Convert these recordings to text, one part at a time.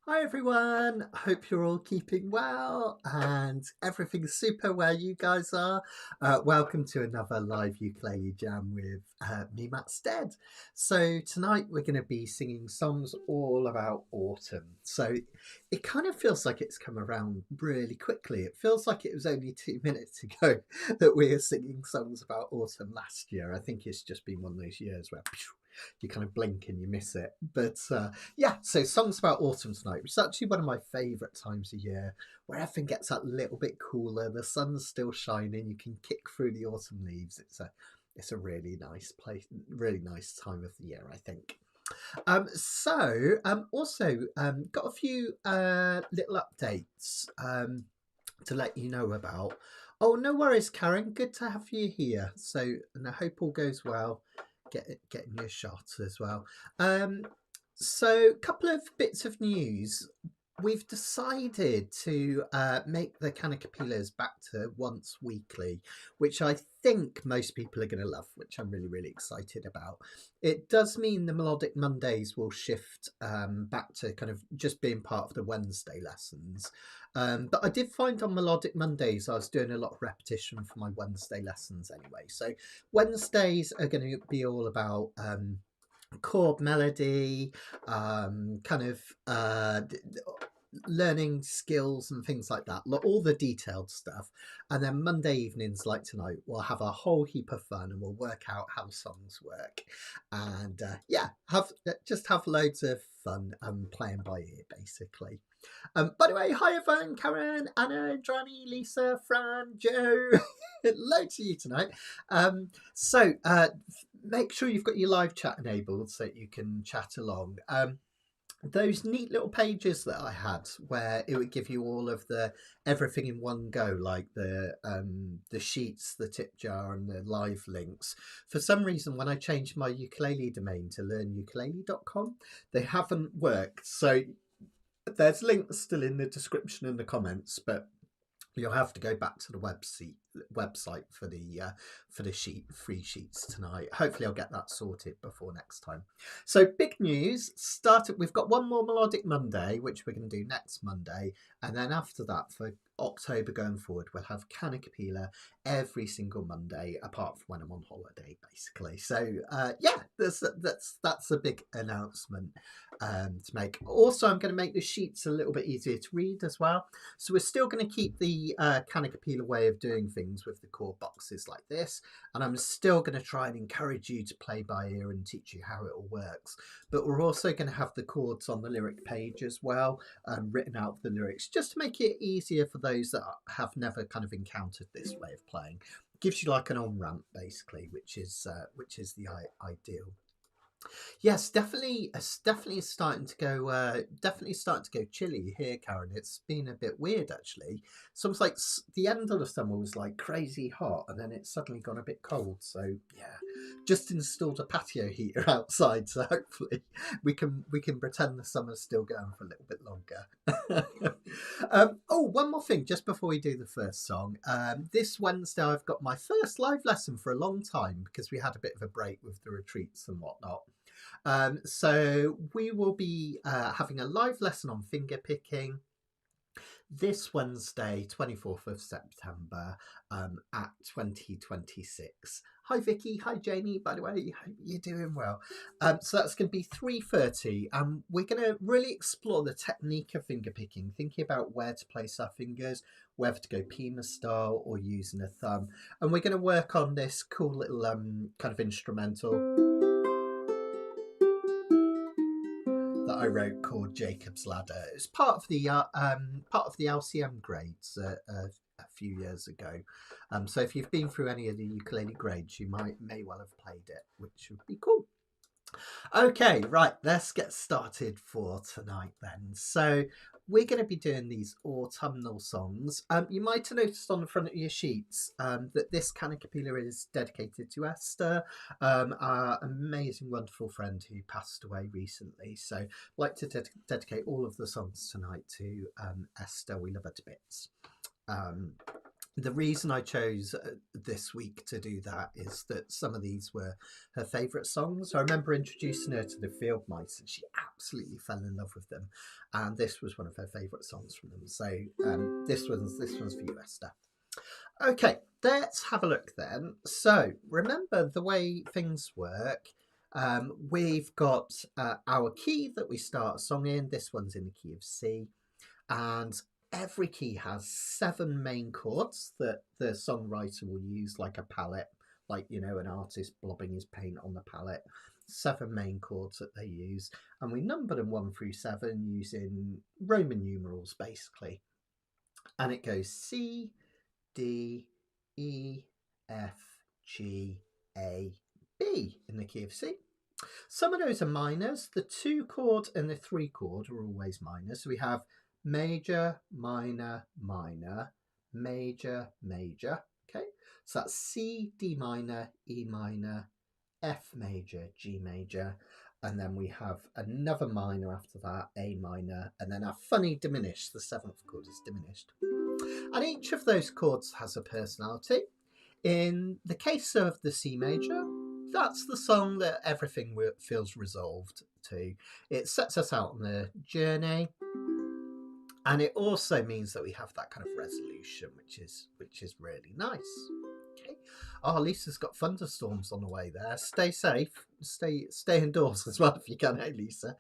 Hi everyone, hope you're all keeping well and everything's super where you guys are. Welcome to another live ukulele jam with me, Matt Stead. So tonight we're going to be singing songs all about autumn. So it kind of feels like it's come around really quickly. It feels like it was only 2 minutes ago that we were singing songs about autumn last year. I think it's just been one of those years where you kind of blink and you miss it. But yeah, so songs about autumn tonight, which is actually one of my favourite times of year, where everything gets that little bit cooler, the sun's still shining, you can kick through the autumn leaves. It's a really nice place, really nice time of the year, I think. Also got a few little updates to let you know about. Oh, no worries, Karen. Good to have you here. So, and I hope all goes well. Getting your shot as well. So, a couple of bits of news. We've decided to make the Kanikapilas back to once weekly, which I think most people are going to love, which I'm really, really excited about. It does mean the Melodic Mondays will shift back to kind of just being part of the Wednesday lessons. But I did find on Melodic Mondays I was doing a lot of repetition for my Wednesday lessons anyway. So Wednesdays are going to be all about chord melody, kind of learning skills and things like that, all the detailed stuff. And then Monday evenings, like tonight, we'll have a whole heap of fun and we'll work out how songs work. And yeah, have loads of fun playing by ear, basically. By the way, hi everyone, Karen, Anna, Johnny, Lisa, Fran, Joe. Loads of you tonight. Make sure you've got your live chat enabled so that you can chat along. Those neat little pages that I had where it would give you all of the everything in one go, like the sheets, the tip jar, and the live links. For some reason, when I changed my ukulele domain to learnukulele.com, they haven't worked. So there's links still in the description and the comments, but you'll have to go back to the website for the free sheets tonight. Hopefully I'll get that sorted before next time. So big news, we've got one more Melodic Monday, which we're going to do next Monday, and then after that for October going forward we'll have Kanikapila every single Monday apart from when I'm on holiday, basically. So yeah, that's a big announcement to make. Also, I'm going to make the sheets a little bit easier to read as well. So we're still going to keep the Kanikapila way of doing things with the chord boxes like this, and I'm still going to try and encourage you to play by ear and teach you how it all works. But we're also going to have the chords on the lyric page as well, written out the lyrics, just to make it easier for those that have never kind of encountered this way of playing. Gives you like an on ramp basically, which is the ideal. Yes, definitely. It's definitely starting to go. Definitely starting to go chilly here, Karen. It's been a bit weird actually. So it's like the end of the summer was like crazy hot, and then it's suddenly gone a bit cold. So yeah, just installed a patio heater outside, so hopefully we can pretend the summer's still going for a little bit longer. Oh, one more thing, just before we do the first song. This Wednesday I've got my first live lesson for a long time because we had a bit of a break with the retreats and whatnot. So we will be having a live lesson on finger picking this Wednesday, 24th of September at 2026. Hi Vicky, hi Jamie, by the way, hope you're doing well. So that's going to be 3:30 and we're going to really explore the technique of finger picking, thinking about where to place our fingers, whether to go Pima style or using a thumb. And we're going to work on this cool little kind of instrumental that I wrote called Jacob's Ladder. It's part of the LCM grades a few years ago. So if you've been through any of the ukulele grades, you may well have played it, which would be cool. Okay, right, let's get started for tonight then. So we're going to be doing these autumnal songs. You might have noticed on the front of your sheets that this Kanikapila is dedicated to Esther, our amazing, wonderful friend who passed away recently. So I'd like to dedicate all of the songs tonight to Esther. We love her to bits. The reason I chose this week to do that is that some of these were her favourite songs. I remember introducing her to the Field Mice and she absolutely fell in love with them, and this was one of her favourite songs from them. So this one's for you, Esther. Okay, let's have a look then. So remember the way things work. We've got our key that we start a song in. This one's in the key of C, and every key has 7 main chords that the songwriter will use, like a palette, like, you know, an artist blobbing his paint on the palette. 7 main chords that they use, and we number them 1 through 7 using Roman numerals basically. And it goes C, D, E, F, G, A, B in the key of C. Some of those are minors. The 2 chord and the 3 chord are always minor. So we have major, minor, minor, major, major. Okay, so that's C, D minor, E minor, F major, G major, and then we have another minor after that, A minor, and then our funny diminished, the 7th chord is diminished. And each of those chords has a personality. In the case of the C major, that's the song that everything feels resolved to. It sets us out on the journey, and it also means that we have that kind of resolution, which is really nice. Okay. Oh, Lisa's got thunderstorms on the way there. Stay safe. Stay indoors as well if you can, hey Lisa.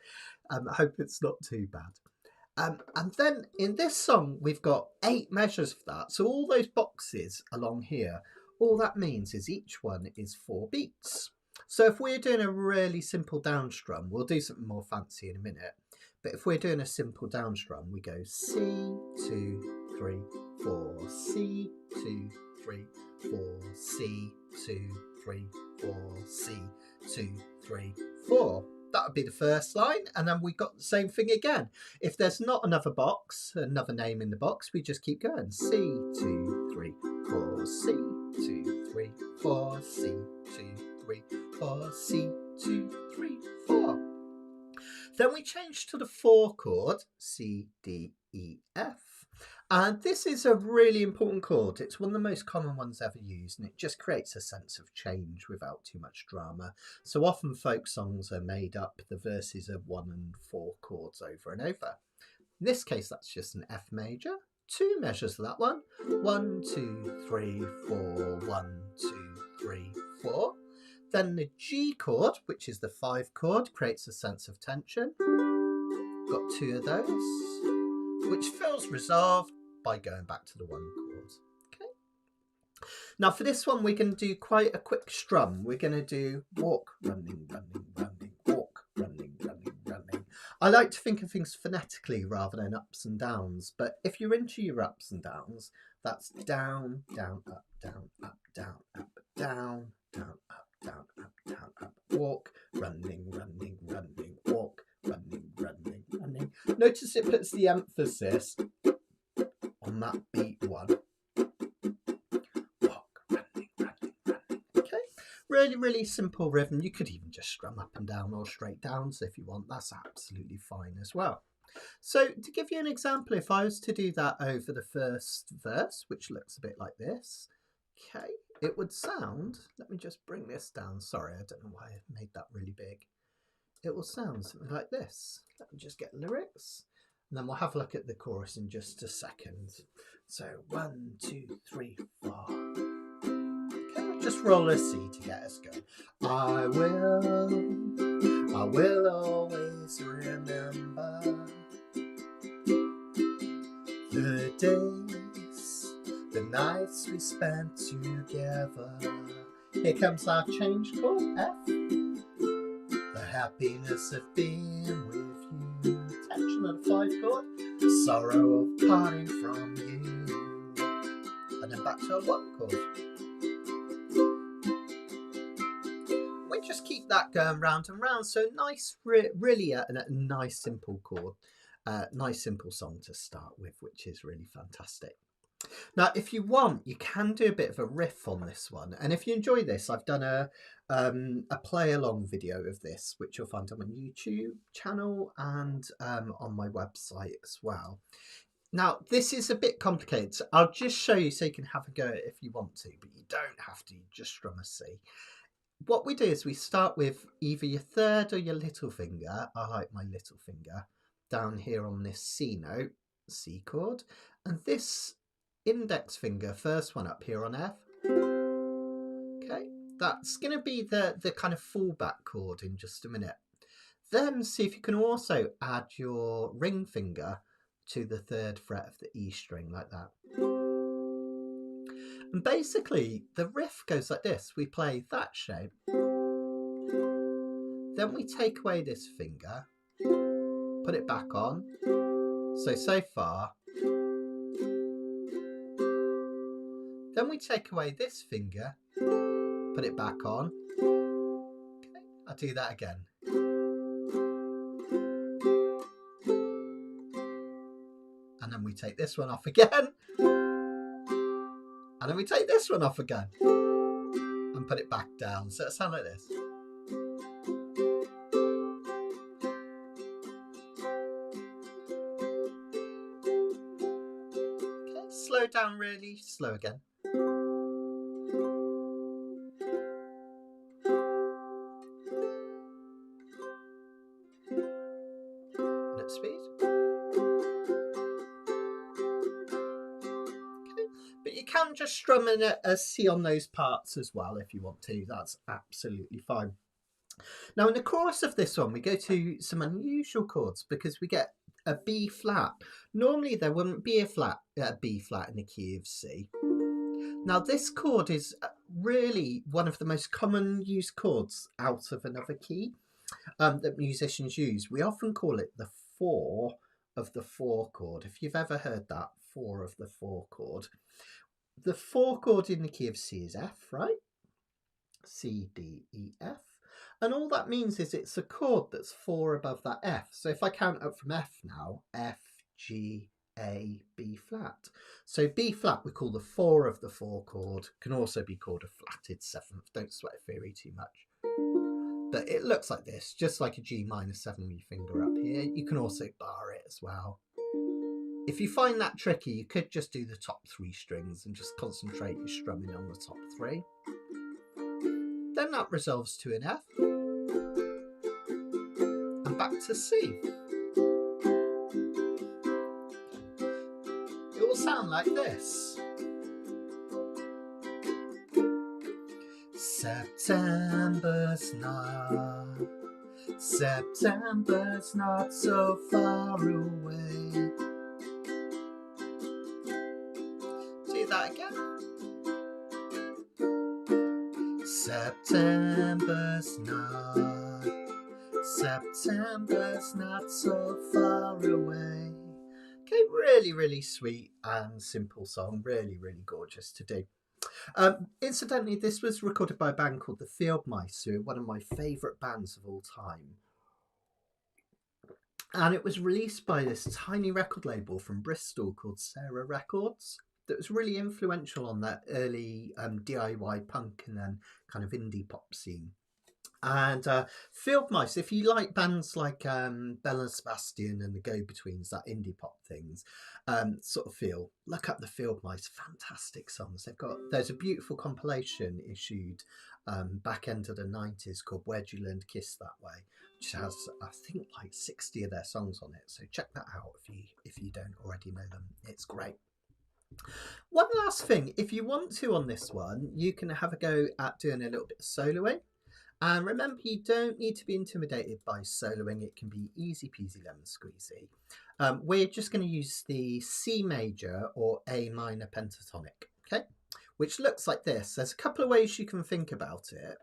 I hope it's not too bad. And then in this song, we've got 8 measures for that. So all those boxes along here, all that means is each one is 4 beats. So if we're doing a really simple down strum, we'll do something more fancy in a minute. But if we're doing a simple down strum, we go C, 2, 3, 4, C, 2, 3, 4, C, 2, 3, 4, C, 2, 3, 4. That would be the first line, and then we got the same thing again. If there's not another box, another name in the box, we just keep going. C, 2, 3, 4, C, 2, 3, 4, C, 2, 3, 4, C, 2, 3, 4. Then we change to the 4 chord, C, D, E, F. And this is a really important chord. It's one of the most common ones ever used, and it just creates a sense of change without too much drama. So often folk songs are made up, the verses are 1 and 4 chords over and over. In this case, that's just an F major. 2 measures for that one. 1, 2, 3, 4, 1, 2, 3, 4. Then the G chord, which is the 5 chord, creates a sense of tension. Got 2 of those, which feels resolved by going back to the 1 chord. Okay. Now for this one, we're going to do quite a quick strum. We're going to do walk, running, running, running, walk, running, running, running. I like to think of things phonetically rather than ups and downs, but if you're into your ups and downs, that's down, down, up, down, up, down, up, down, down, up, down, up, down, up, walk, running, running, running, walk, running, running, running. Notice it puts the emphasis on that beat 1. Walk, running, running, running. Okay, really, really simple rhythm. You could even just strum up and down or straight down, so if you want, that's absolutely fine as well. So to give you an example, if I was to do that over the first verse, which looks a bit like this, okay, it would sound, let me just bring this down. Sorry, I don't know why I made that really big. It will sound something like this. Let me just get lyrics, and then we'll have a look at the chorus in just a second. So 1, 2, 3, 4. Okay, just roll a C to get us going. I will always remember the days, the nights we spent together. Here comes our change chord, F. The happiness of being with you. Tension of the 5 chord. Sorrow of parting from you. And then back to our 1 chord. We just keep that going round and round. So nice, really a nice simple chord. Nice simple song to start with, which is really fantastic. Now, if you want, you can do a bit of a riff on this one. And if you enjoy this, I've done a play along video of this, which you'll find on my YouTube channel and on my website as well. Now, this is a bit complicated. So I'll just show you so you can have a go at it if you want to, but you don't have to. Just strum a C. What we do is we start with either your third or your little finger. I like my little finger down here on this C note, C chord, and this index finger, first one up here on F. Okay, that's going to be the kind of fallback chord in just a minute. Then see if you can also add your ring finger to the third fret of the E string like that. And basically the riff goes like this. We play that shape, then we take away this finger, put it back on, so far, then we take away this finger, put it back on. Okay, I'll do that again. And then we take this one off again. And then we take this one off again. And put it back down. So it sounds like this. Okay, slow down really slow again. And at speed. But you can just strum in a C on those parts as well if you want to. That's absolutely fine. Now in the chorus of this one we go to some unusual chords because we get a B flat. Normally there wouldn't be a B flat in the key of C. Now this chord is really one of the most common used chords out of another key that musicians use. We often call it the 4 of the 4 chord. If you've ever heard that, 4 of the 4 chord. The 4 chord in the key of C is F, right? C, D, E, F. And all that means is it's a chord that's 4 above that F. So if I count up from F now, F, G, A, B flat. So B flat we call the 4 of the 4 chord. Can also be called a flatted 7th. Don't sweat theory too much. But it looks like this, just like a G minor 7 with your finger up here. You can also bar it as well. If you find that tricky, you could just do the top 3 strings and just concentrate your strumming on the top 3. Then that resolves to an F. And back to C. It will sound like this. September's not so far away. Do that again. September's not so far away. Okay, really sweet and simple song. Really gorgeous to do. Incidentally, this was recorded by a band called the Field Mice, who are one of my favourite bands of all time. And it was released by this tiny record label from Bristol called Sarah Records that was really influential on that early DIY punk and then kind of indie pop scene. And Field Mice, if you like bands like Belle and Sebastian and the Go-Betweens, that indie pop things, sort of feel, look up the Field Mice, fantastic songs. There's a beautiful compilation issued back end of the 90s called Where'd You Learn to Kiss That Way, which has, I think, like 60 of their songs on it. So check that out if you don't already know them. It's great. One last thing, if you want to on this one, you can have a go at doing a little bit of soloing. And remember, you don't need to be intimidated by soloing. It can be easy peasy lemon squeezy. We're just going to use the C major or A minor pentatonic, okay? Which looks like this. There's a couple of ways you can think about it.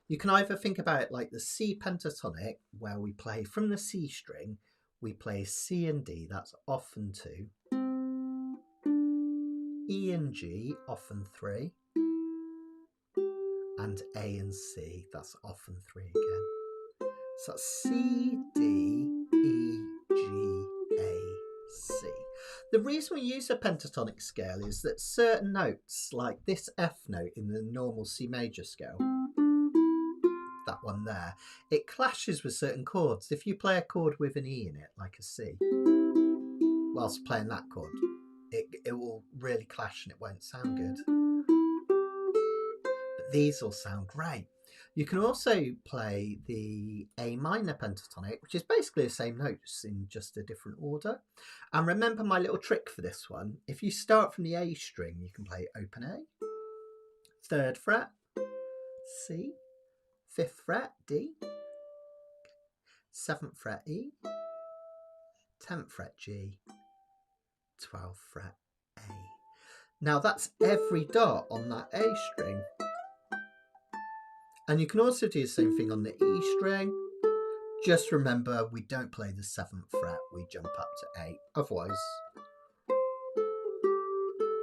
You can either think about it like the C pentatonic, where we play from the C string, we play C and D, that's often 2. E and G, often 3. And A and C, that's often 3 again. So that's C, D, E, G, A, C. The reason we use a pentatonic scale is that certain notes, like this F note in the normal C major scale, that one there, it clashes with certain chords. If you play a chord with an E in it, like a C, whilst playing that chord, it will really clash and it won't sound good. But these all sound great. You can also play the A minor pentatonic, which is basically the same notes in just a different order. And remember my little trick for this one. If you start from the A string, you can play open A, 3rd fret, C, 5th fret, D, 7th fret, E, 10th fret, G, 12th fret, A. Now that's every dot on that A string. And you can also do the same thing on the E string. Just remember, we don't play the 7th fret, we jump up to 8. Otherwise,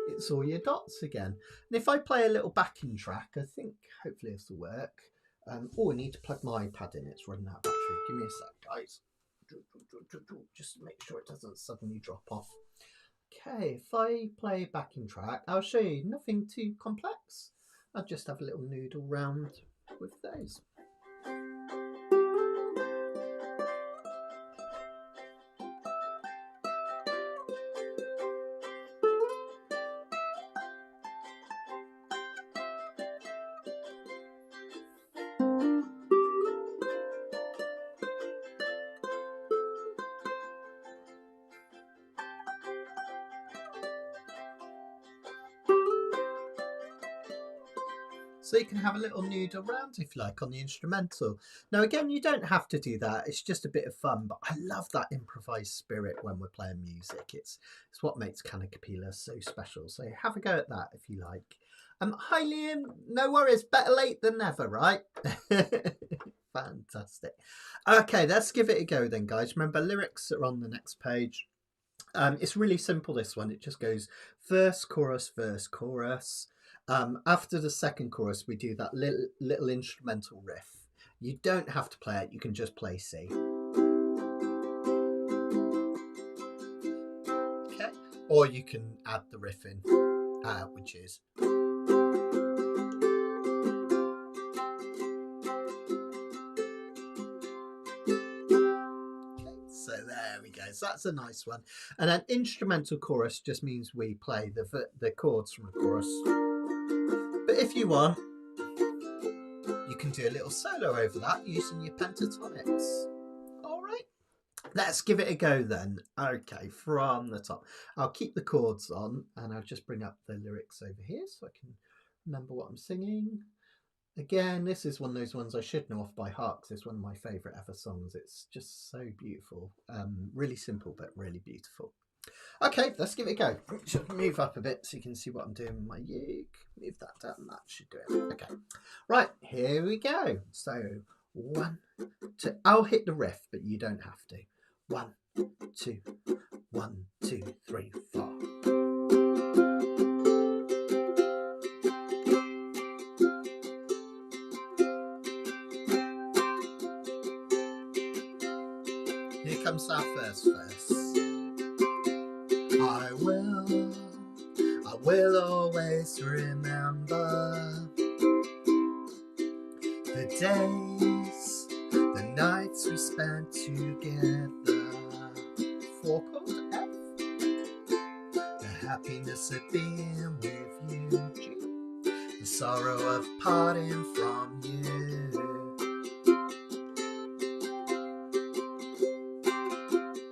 it's all your dots again. And if I play a little backing track, I think hopefully this will work. Oh, I need to plug my iPad in, it's running out of battery. Give me a sec, guys. Just make sure it doesn't suddenly drop off. Okay, if I play a backing track, I'll show you nothing too complex. I'll just have a little noodle round with those. So you can have a little noodle round if you like on the instrumental. Now again, you don't have to do that, it's just a bit of fun, but I love that improvised spirit when we're playing music. It's what makes Kanikapila so special. So have a go at that if you like. Hi Liam, no worries, better late than never, right? Fantastic. Okay, let's give it a go then, guys. Remember, lyrics are on the next page. It's really simple, this one. It just goes verse, chorus, verse, chorus. After the second chorus, we do that little instrumental riff. You don't have to play it, you can just play C. Okay, or you can add the riff in, which is. Okay, so there we go. So that's a nice one. And an instrumental chorus just means we play the chords from the chorus. But if you want, you can do a little solo over that using your pentatonics. All right, let's give it a go then. Okay, from the top. I'll keep the chords on and I'll just bring up the lyrics over here so I can remember what I'm singing. Again, this is one of those ones I should know off by heart because it's one of my favourite ever songs. It's just so beautiful. Really simple, but really beautiful. Okay, let's give it a go. Should move up a bit so you can see what I'm doing with my uke. Move that down, that should do it. Okay, right, here we go. So 1, 2, I'll hit the riff, but you don't have to. 1, 2, 1, 2, 3, 4. Here comes our first verse. I will always remember the days, the nights we spent together. 4 chord F. The happiness of being with you, G. The sorrow of parting from you.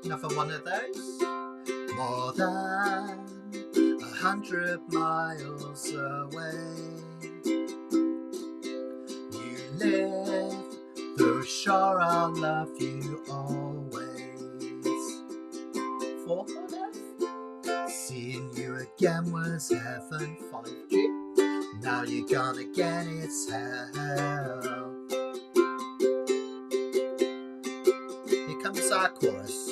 Another one of those. More than 100 miles away, you live, though sure I'll love you always. 4 chord F. Seeing you again was heaven. 5 G. Now you're gone again, it's hell. Here comes our chorus.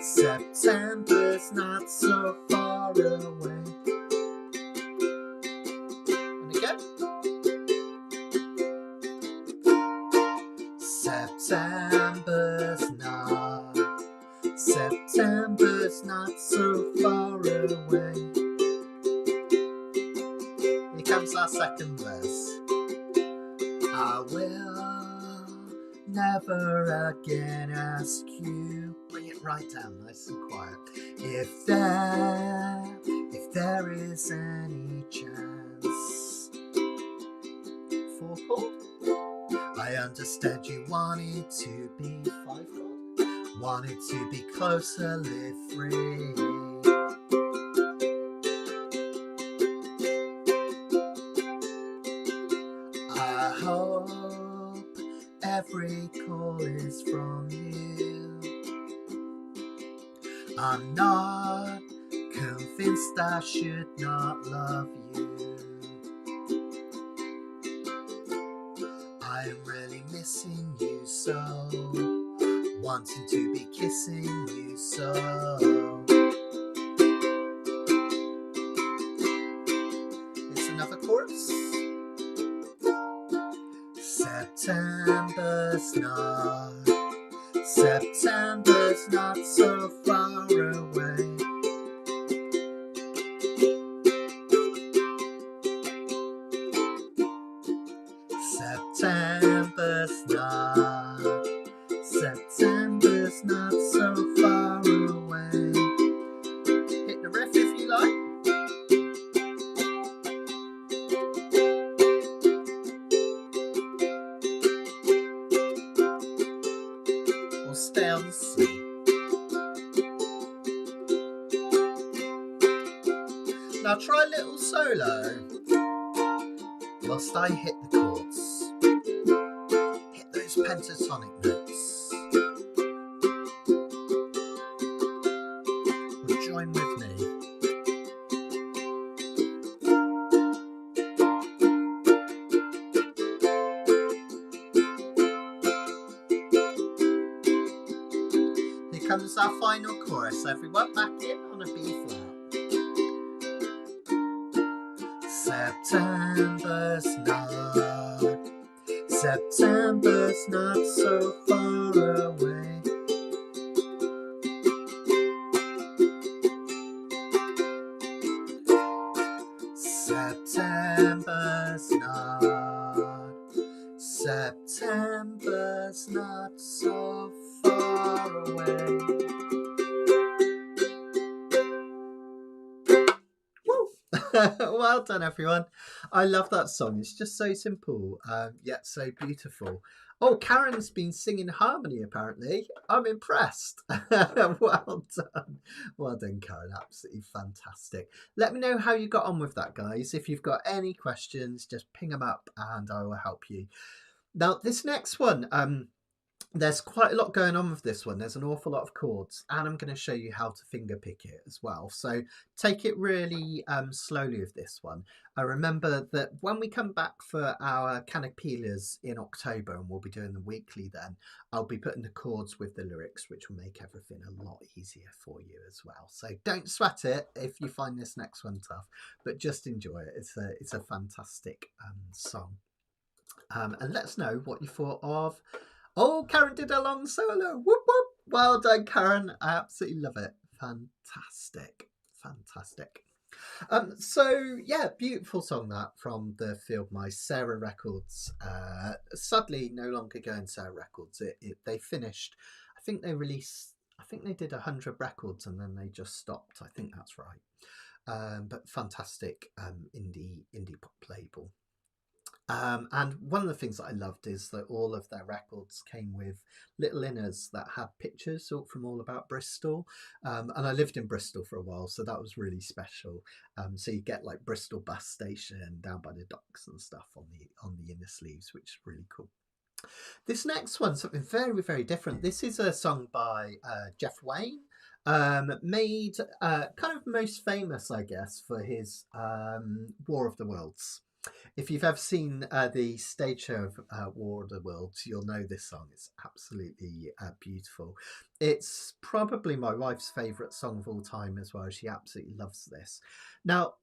September's not so far away. And again. September's not so far away. Here comes our second verse. I will never again ask you. Bring it right down, nice and quiet. If there is any chance. 4 chord. I understand you wanted to be 5 chord. Wanted to be closer, live free. I hope every call is from you. I'm not convinced I should not love you. I'm really missing you so, wanting to be kissing you so. Here's another chorus. September's not so far away. September's not so far away. Hit the riff if you like. Or stay on the C. Now try a little solo whilst I hit the chords. Hit those pentatonic notes. Well, join with me. Here comes our final chorus, everyone. Back in on a B flat. September's not so far away. September's not so far away. Well done, everyone. I love that song. It's just so simple, yet so beautiful. Oh, Karen's been singing harmony, apparently. I'm impressed. Well done. Well done, Karen. Absolutely fantastic. Let me know how you got on with that, guys. If you've got any questions, just ping them up and I will help you. Now, this next one, there's quite a lot going on with this one. There's an awful lot of chords, and I'm going to show you how to finger pick it as well. So take it really slowly with this one. I remember that when we come back for our Kanikapilas in October, and we'll be doing them weekly then, I'll be putting the chords with the lyrics, which will make everything a lot easier for you as well. So don't sweat it if you find this next one tough, but just enjoy it. It's a fantastic song. And let us know what you thought of. Oh, Karen did a long solo. Whoop, whoop. Well done, Karen. I absolutely love it. Fantastic. Fantastic. So, yeah, beautiful song that from the Field Mice, Sarah Records. Sadly, no longer going Sarah Records. They finished, I think they did 100 records and then they just stopped. I think that's right. But fantastic indie pop label. And one of the things that I loved is that all of their records came with little inners that had pictures from all about Bristol. And I lived in Bristol for a while, so that was really special. So you get like Bristol bus station down by the docks and stuff on the inner sleeves, which is really cool. This next one, something very, very different. This is a song by Jeff Wayne. Made kind of most famous, I guess, for his War of the Worlds. If you've ever seen the stage show of War of the Worlds, you'll know this song. It's absolutely beautiful. It's probably my wife's favourite song of all time as well. She absolutely loves this. Now,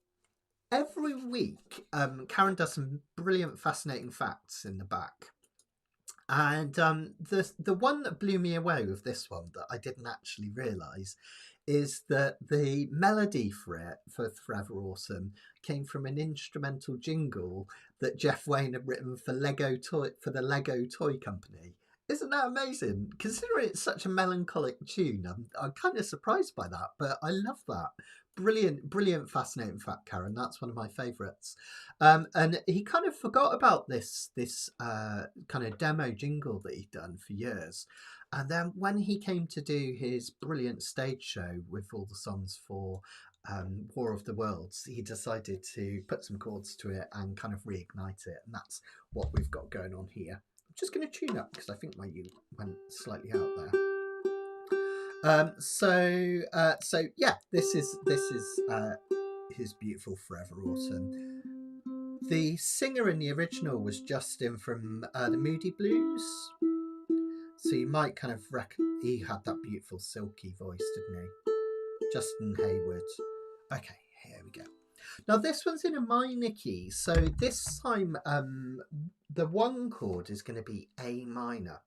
every week, Karen does some brilliant, fascinating facts in the back. And the one that blew me away with this one that I didn't actually realise is that the melody for it, for Forever Awesome, came from an instrumental jingle that Jeff Wayne had written for the Lego Toy Company Isn't that amazing? Considering it's such a melancholic tune, I'm kind of surprised by that, but I love that. Brilliant, brilliant, fascinating fact, Karen. That's one of my favourites. And he kind of forgot about this kind of demo jingle that he'd done for years. And then when he came to do his brilliant stage show with all the songs for War of the Worlds, he decided to put some chords to it and kind of reignite it. And that's what we've got going on here. Just going to tune up because I think my U went slightly out there. So yeah, this is his beautiful Forever Autumn. The singer in the original was Justin from the Moody Blues, so you might kind of reckon he had that beautiful silky voice, didn't he? Justin Hayward. Okay, here we go. Now this one's in a minor key, so this time the one chord is going to be A minor.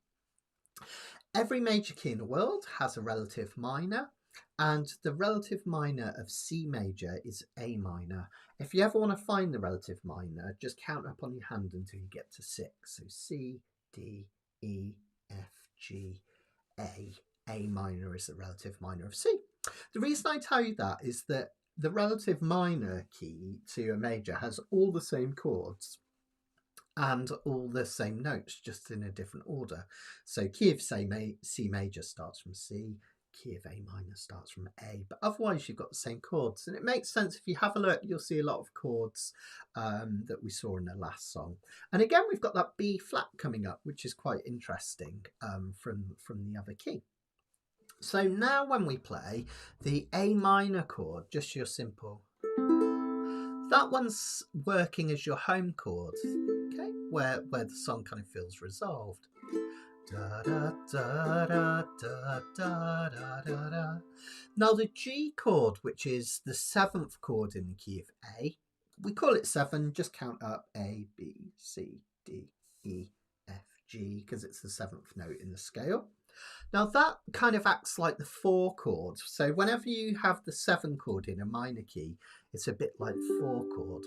Every major key in the world has a relative minor, and the relative minor of C major is A minor. If you ever want to find the relative minor, just count up on your hand until you get to 6. So C, D, E, F, G, A. A minor is the relative minor of C. The reason I tell you that is that the relative minor key to a major has all the same chords and all the same notes, just in a different order. So key of C major starts from C, key of A minor starts from A, but otherwise you've got the same chords. And it makes sense. If you have a look, you'll see a lot of chords that we saw in the last song. And again, we've got that B flat coming up, which is quite interesting from the other key. So now when we play the A minor chord, just your simple, that one's working as your home chord, okay, where the song kind of feels resolved. Da, da, da, da, da, da, da, da, da. Now the G chord, which is the 7th chord in the key of A, we call it 7, just count up A, B, C, D, E, F, G, because it's the 7th note in the scale. Now that kind of acts like the 4 chord. So whenever you have the 7 chord in a minor key, it's a bit like 4 chord.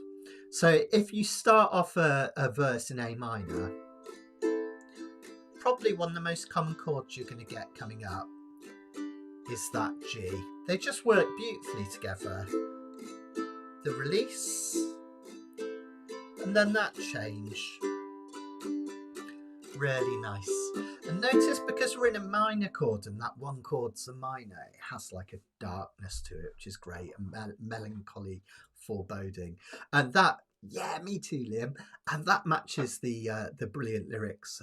So if you start off a verse in A minor, probably one of the most common chords you're going to get coming up is that G. They just work beautifully together. The release, and then that change. Really nice. And notice, because we're in a minor chord and that one chord's a minor, it has like a darkness to it, which is great, a melancholy foreboding. And that, yeah, me too, Liam. And that matches the brilliant lyrics.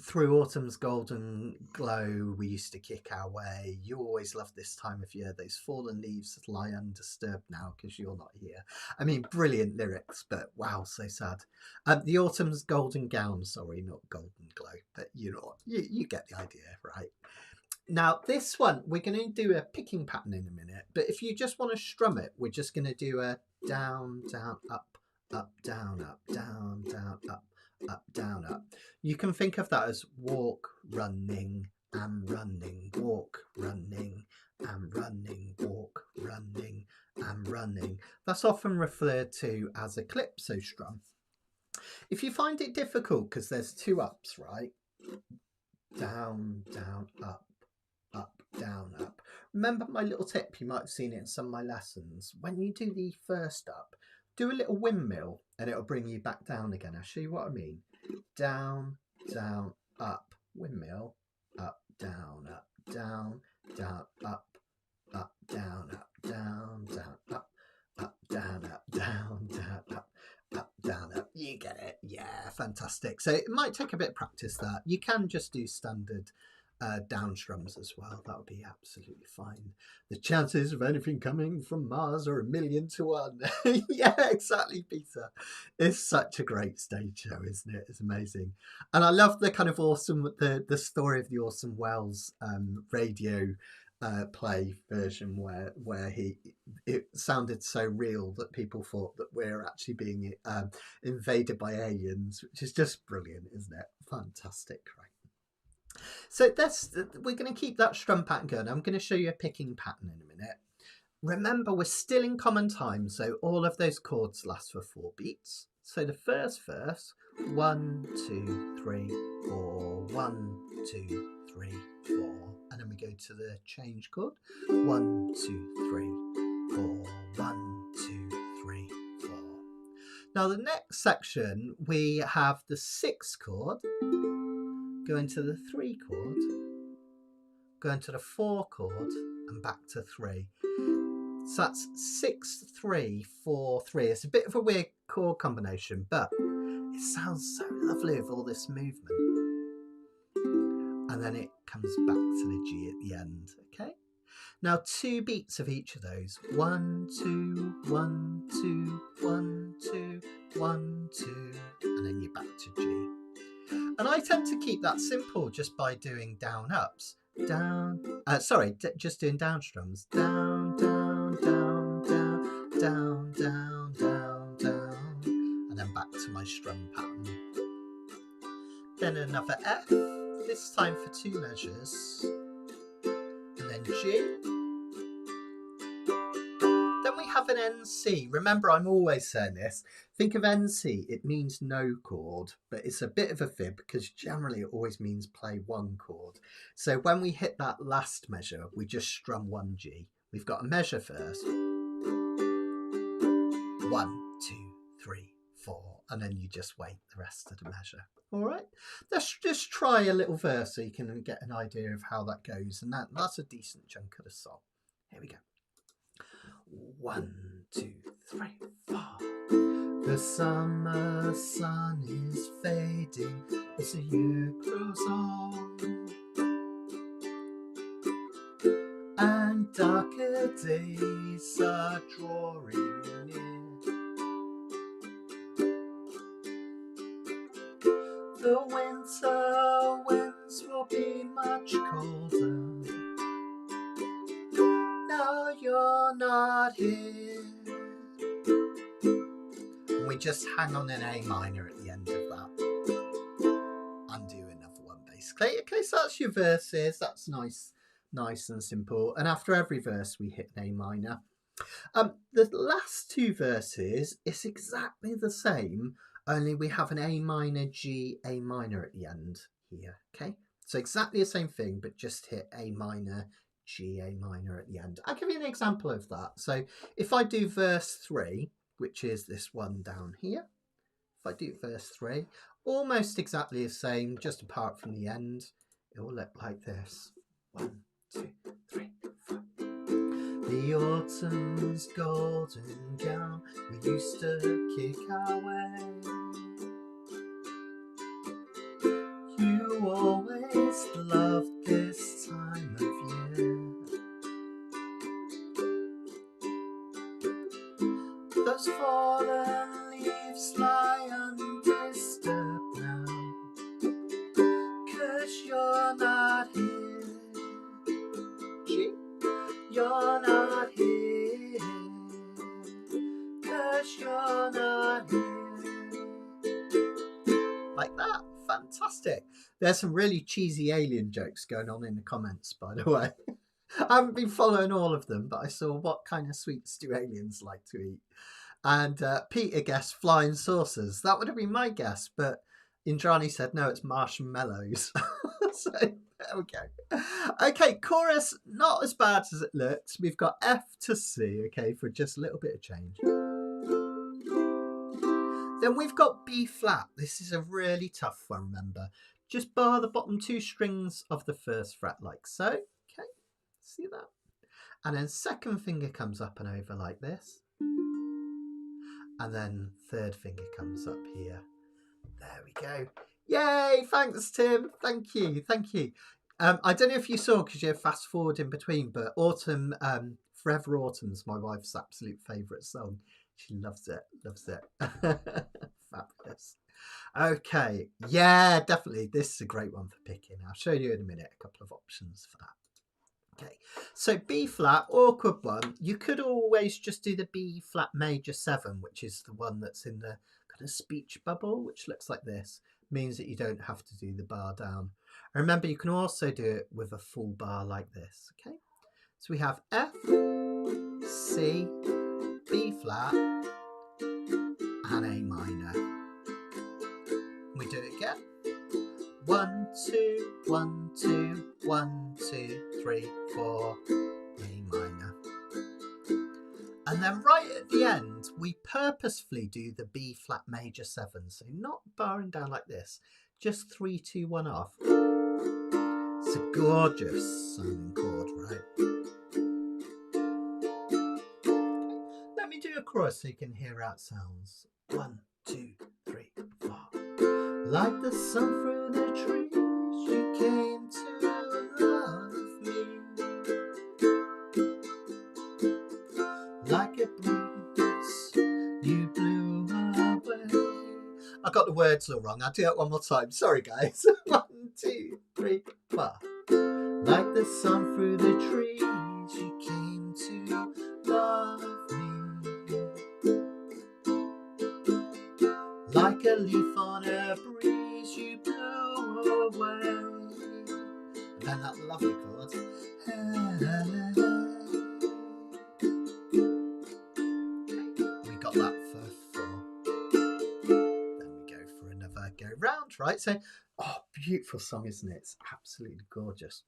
Through autumn's golden glow, we used to kick our way. You always love this time of year. Those fallen leaves lie undisturbed now because you're not here. I mean, brilliant lyrics, but wow, so sad. The autumn's golden gown, sorry, not golden glow, but you know, you get the idea, right? Now, this one, we're going to do a picking pattern in a minute, but if you just want to strum it, we're just going to do a down, down, up, down, up, down, down, up, down, up. You can think of that as walk, running, and running, walk, running, and running, walk, running, and running. That's often referred to as a calypso strum. If you find it difficult, because there's 2 ups, right? Down, down, up, down, up. Remember my little tip, you might have seen it in some of my lessons. When you do the first up, do a little windmill and it'll bring you back down again. I'll show you what I mean. Down, down, up, windmill, up, down, down, up, down, down, up, down, down, up, down, up. You get it. Yeah, fantastic. So it might take a bit of practice that. You can just do standard down strums as well. That would be absolutely fine. The chances of anything coming from Mars are 1,000,000 to 1. Yeah, exactly, Peter. It's such a great stage show, isn't it? It's amazing. And I love the kind of awesome, the story of the Orson Welles radio play version where it sounded so real that people thought that we're actually being invaded by aliens, which is just brilliant, isn't it? Fantastic, right? So we're going to keep that strum pattern going. I'm going to show you a picking pattern in a minute. Remember, we're still in common time, so all of those chords last for 4 beats. So the first verse 1, 2, 3, 4. 1, 2, 3, 4. And then we go to the change chord. 1, 2, 3, 4. 1, 2, 3, 4. Now the next section, we have the 6 chord, go into the 3 chord, go into the 4 chord, and back to 3. So that's 6, 3, 4, 3. It's a bit of a weird chord combination, but it sounds so lovely with all this movement. And then it comes back to the G at the end, okay? Now 2 beats of each of those. 1, 2, 1, 2, 1, 2, 1, 2, and then you're back to G. And I tend to keep that simple just by doing down ups. Down, just doing down strums. Down, down, down, down, down, down, down, down, and then back to my strum pattern. Then another F, this time for 2 measures, and then G. Then we have an NC. Remember, I'm always saying this. Think of NC, it means no chord, but it's a bit of a fib because generally it always means play 1 chord. So when we hit that last measure, we just strum 1 G. We've got a measure first. 1, 2, 3, 4, and then you just wait the rest of the measure. All right, let's just try a little verse so you can get an idea of how that goes, and that's a decent chunk of the song. Here we go. 1, 2, 3, 4. The summer sun is fading as the year grows on, and darker days are drawing near. The winter winds will be much colder. Now you're not here. And we just hang on an A minor at the end of that. Undo another one basically. Okay, so that's your verses. That's nice and simple. And after every verse we hit an A minor. The last 2 verses is exactly the same, only we have an A minor, G, A minor at the end here. Okay, so exactly the same thing, but just hit A minor, G, A minor at the end. I'll give you an example of that. So if I do verse 3, which is this one down here, if I do verse 3, almost exactly the same, just apart from the end, it will look like this. 1, 2, 3, 4. The autumn's golden gown we used to kick our way. You always loved this time of year. Those fallen leaves lie undisturbed now, 'cause you're not here. G, you're not here, 'cause you're not here. Like that. Fantastic. There's some really cheesy alien jokes going on in the comments, by the way. I haven't been following all of them, but I saw what kind of sweets do aliens like to eat. And Peter guessed flying saucers. That would have been my guess, but Indrani said no, it's marshmallows. So there we go. Okay, chorus, not as bad as it looks. We've got F to C, okay, for just a little bit of change. Then we've got B flat. This is a really tough one, remember. Just bar the bottom 2 strings of the first fret like so. Okay, see that? And then second finger comes up and over like this. And then third finger comes up here. There we go. Yay, thanks Tim. Thank you. I don't know if you saw because you're fast forward in between, but Autumn, Forever Autumn's my wife's absolute favourite song. She loves it. Fabulous. Okay, yeah, definitely. This is a great one for picking. I'll show you in a minute a couple of options for that. Okay, so B flat, awkward one. You could always just do the B flat major 7, which is the one that's in the kind of speech bubble, which looks like this. Means that you don't have to do the bar down. And remember, you can also do it with a full bar like this. Okay, so we have F, C, B flat, and A minor. We do it again. 1, 2, 1, 2, 1, 2, 3, 4, A minor. And then right at the end, we purposefully do the B flat major 7. So not barring down like this, just 3, 2, 1 off. It's a gorgeous sounding chord, right? Let me do a chorus so you can hear how it sounds. 1, 2, 3, 4. Like the sun through the trees, you came to love me. Like a breeze, you blew away. I got the words all wrong. I'll do it one more time. Sorry, guys. 1, 2, 3, 4. Like the sun through the trees, you came to love me. Like a leaf on a breeze, you blew away. And then that lovely chord. We got that for 4. Then we go for another go round, right? So, oh, beautiful song, isn't it? It's absolutely gorgeous.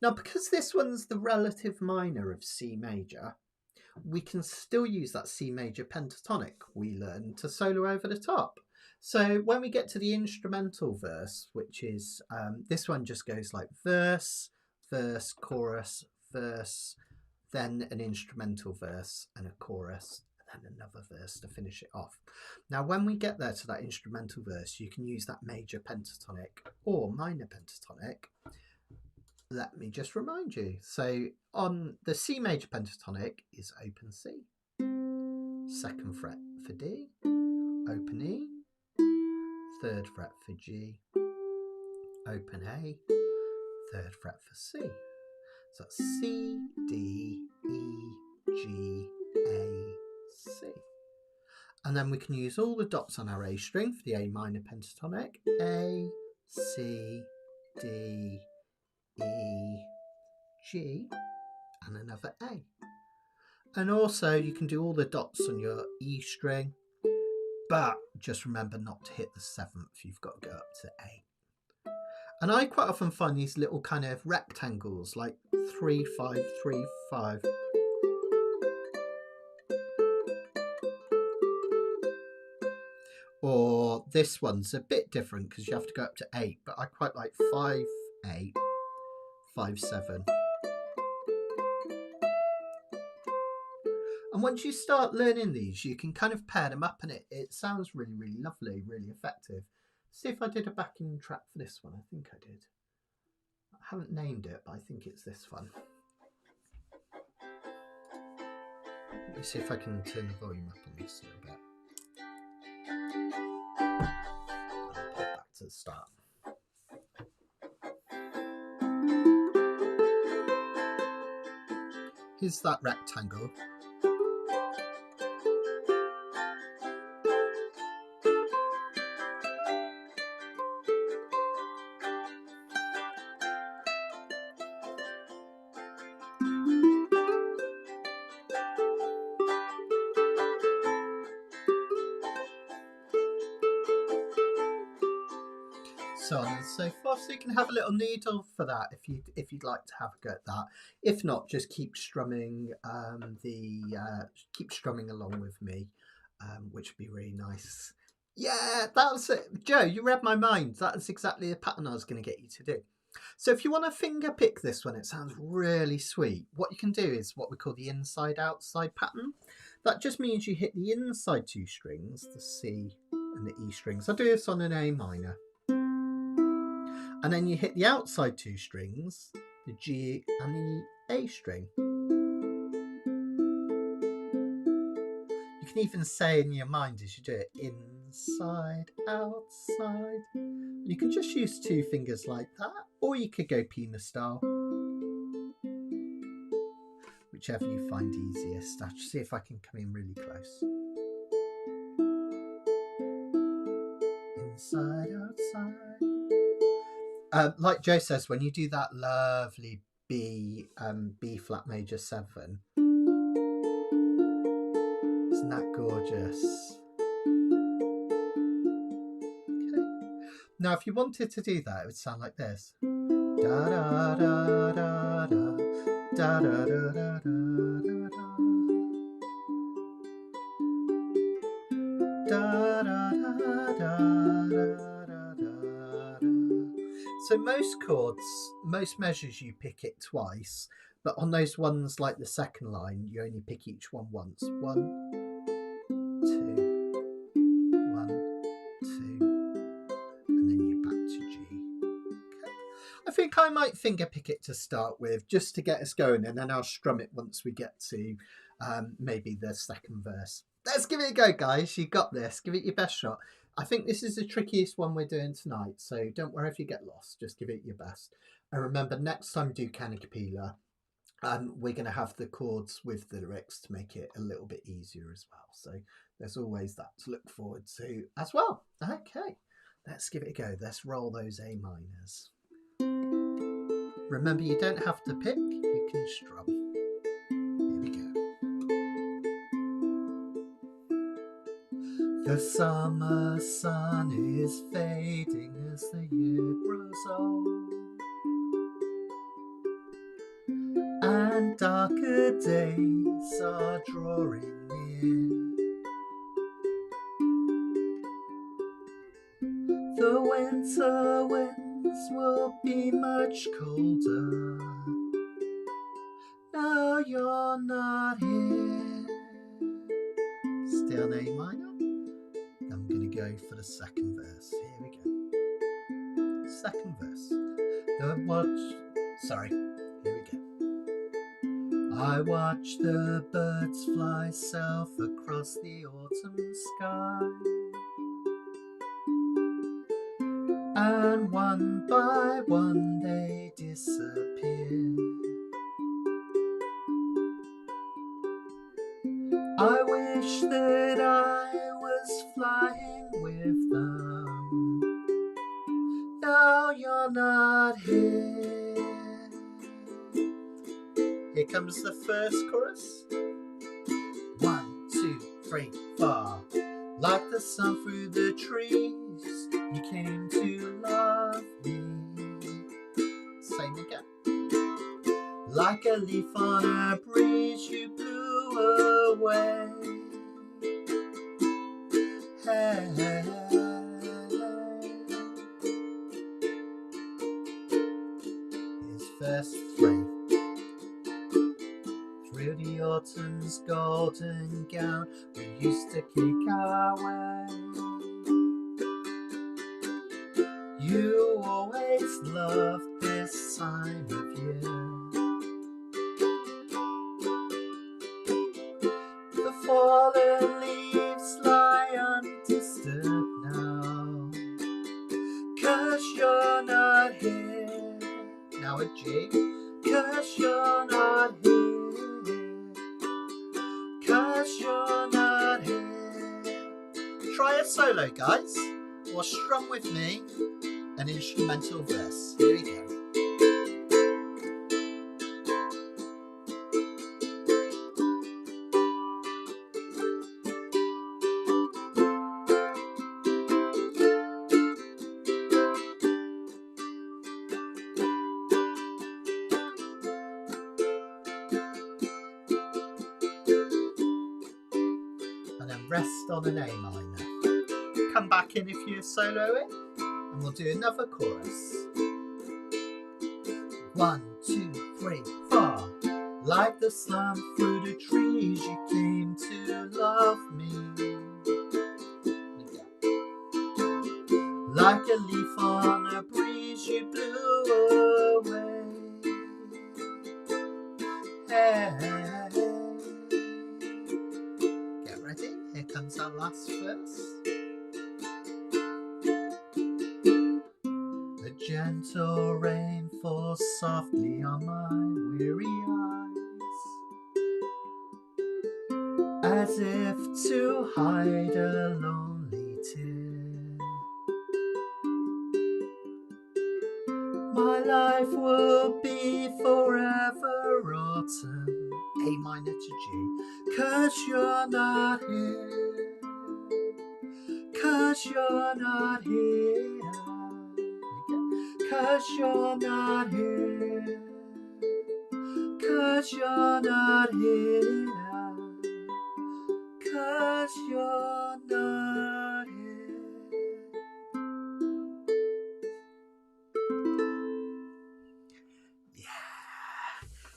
Now, because this one's the relative minor of C major, we can still use that C major pentatonic we learned to solo over the top. So when we get to the instrumental verse, which is, this one just goes like verse, verse, chorus, verse, then an instrumental verse and a chorus, and then another verse to finish it off. Now, when we get there to that instrumental verse, you can use that major pentatonic or minor pentatonic. Let me just remind you. So on the C major pentatonic is open C, 2nd fret for D, open E, 3rd fret for G, open A, 3rd fret for C. So that's C, D, E, G, A, C. And then we can use all the dots on our A string for the A minor pentatonic. A, C, D, E, G, and another A. And also you can do all the dots on your E string, but just remember not to hit the 7th. You've got to go up to A. And I quite often find these little kind of rectangles like 3, 5, 3, 5. Or this one's a bit different because you have to go up to 8, but I quite like 5, 8, 5, 7. And once you start learning these, you can kind of pair them up and it sounds really, really lovely, really effective. See if I did a backing track for this one. I think I did. I haven't named it, but I think it's this one. Let me see if I can turn the volume up on this a little bit. I'll put it back to the start. Here's that rectangle. So on and so forth. So you can have a little needle for that if you'd like to have a go at that. If not, just keep strumming keep strumming along with me, which would be really nice. Yeah, that was it. Joe, you read my mind. That's exactly the pattern I was going to get you to do. So if you want to finger pick this one, it sounds really sweet. What you can do is what we call the inside-outside pattern. That just means you hit the inside 2 strings, the C and the E strings. I do this on an A minor. And then you hit the outside 2 strings, the G and the A string. You can even say in your mind as you do it, inside, outside. You can just use 2 fingers like that, or you could go Pima style. Whichever you find easiest. I'll see if I can come in really close. Inside, outside. Like Joe says, when you do that lovely B flat major 7, isn't that gorgeous? Okay. Now, if you wanted to do that, it would sound like this. Da da da da da da da da da da da da da da da. So most chords, most measures, you pick it twice, but on those ones like the second line, you only pick each one once. 1, 2, 1, 2, and then you're back to G. Okay. I think I might finger pick it to start with, just to get us going, and then I'll strum it once we get to maybe the second verse. Let's give it a go, guys. You got this. Give it your best shot. I think this is the trickiest one we're doing tonight, so don't worry if you get lost. Just give it your best. And remember, next time we do Kanikapila, we're going to have the chords with the lyrics to make it a little bit easier as well. So there's always that to look forward to as well. Okay, let's give it a go. Let's roll those A minors. Remember, you don't have to pick, you can strum. Here we go. The summer sun is fading as the year grows old, and darker days are drawing near. The winter winds will be much colder. Now you're not here. Still an A minor. I'm going to go for the second verse. Here we go. Second verse. Here we go. I watch the birds fly south across the autumn sky, and one by one they disappear. I wish that I was flying with them. Now you're not here. Here comes the first chorus. 1, 2, 3, 4. Like the sun through the trees, you came to love me. Same again. Like a leaf on a breeze, you blew away. Hey, hey, hey. Here's verse 3. Through the autumn's golden gown, we used to kick our way. You always loved this time of year. The fallen leaves lie undisturbed now, 'cause you're not here. Now a G. 'Cause you're not here. 'Cause you're not here. Try a solo, guys, or strum with me an instrumental verse. Here we go. And then rest on an A minor. Come back in if you solo it, and we'll do another chorus. 1, 2, 3, 4. Like the sun through the trees, you came to love me. Like a leaf on a breeze, you blew away. Hey. Get ready, here comes our last verse. The gentle rain falls softly on my weary eyes, as if to hide a lonely tear. My life will be forever autumn, A minor to G, 'cause you're not here. 'Cause you're not here. 'cause you're not here, 'cause you're not here, 'cause you're not here. Yeah,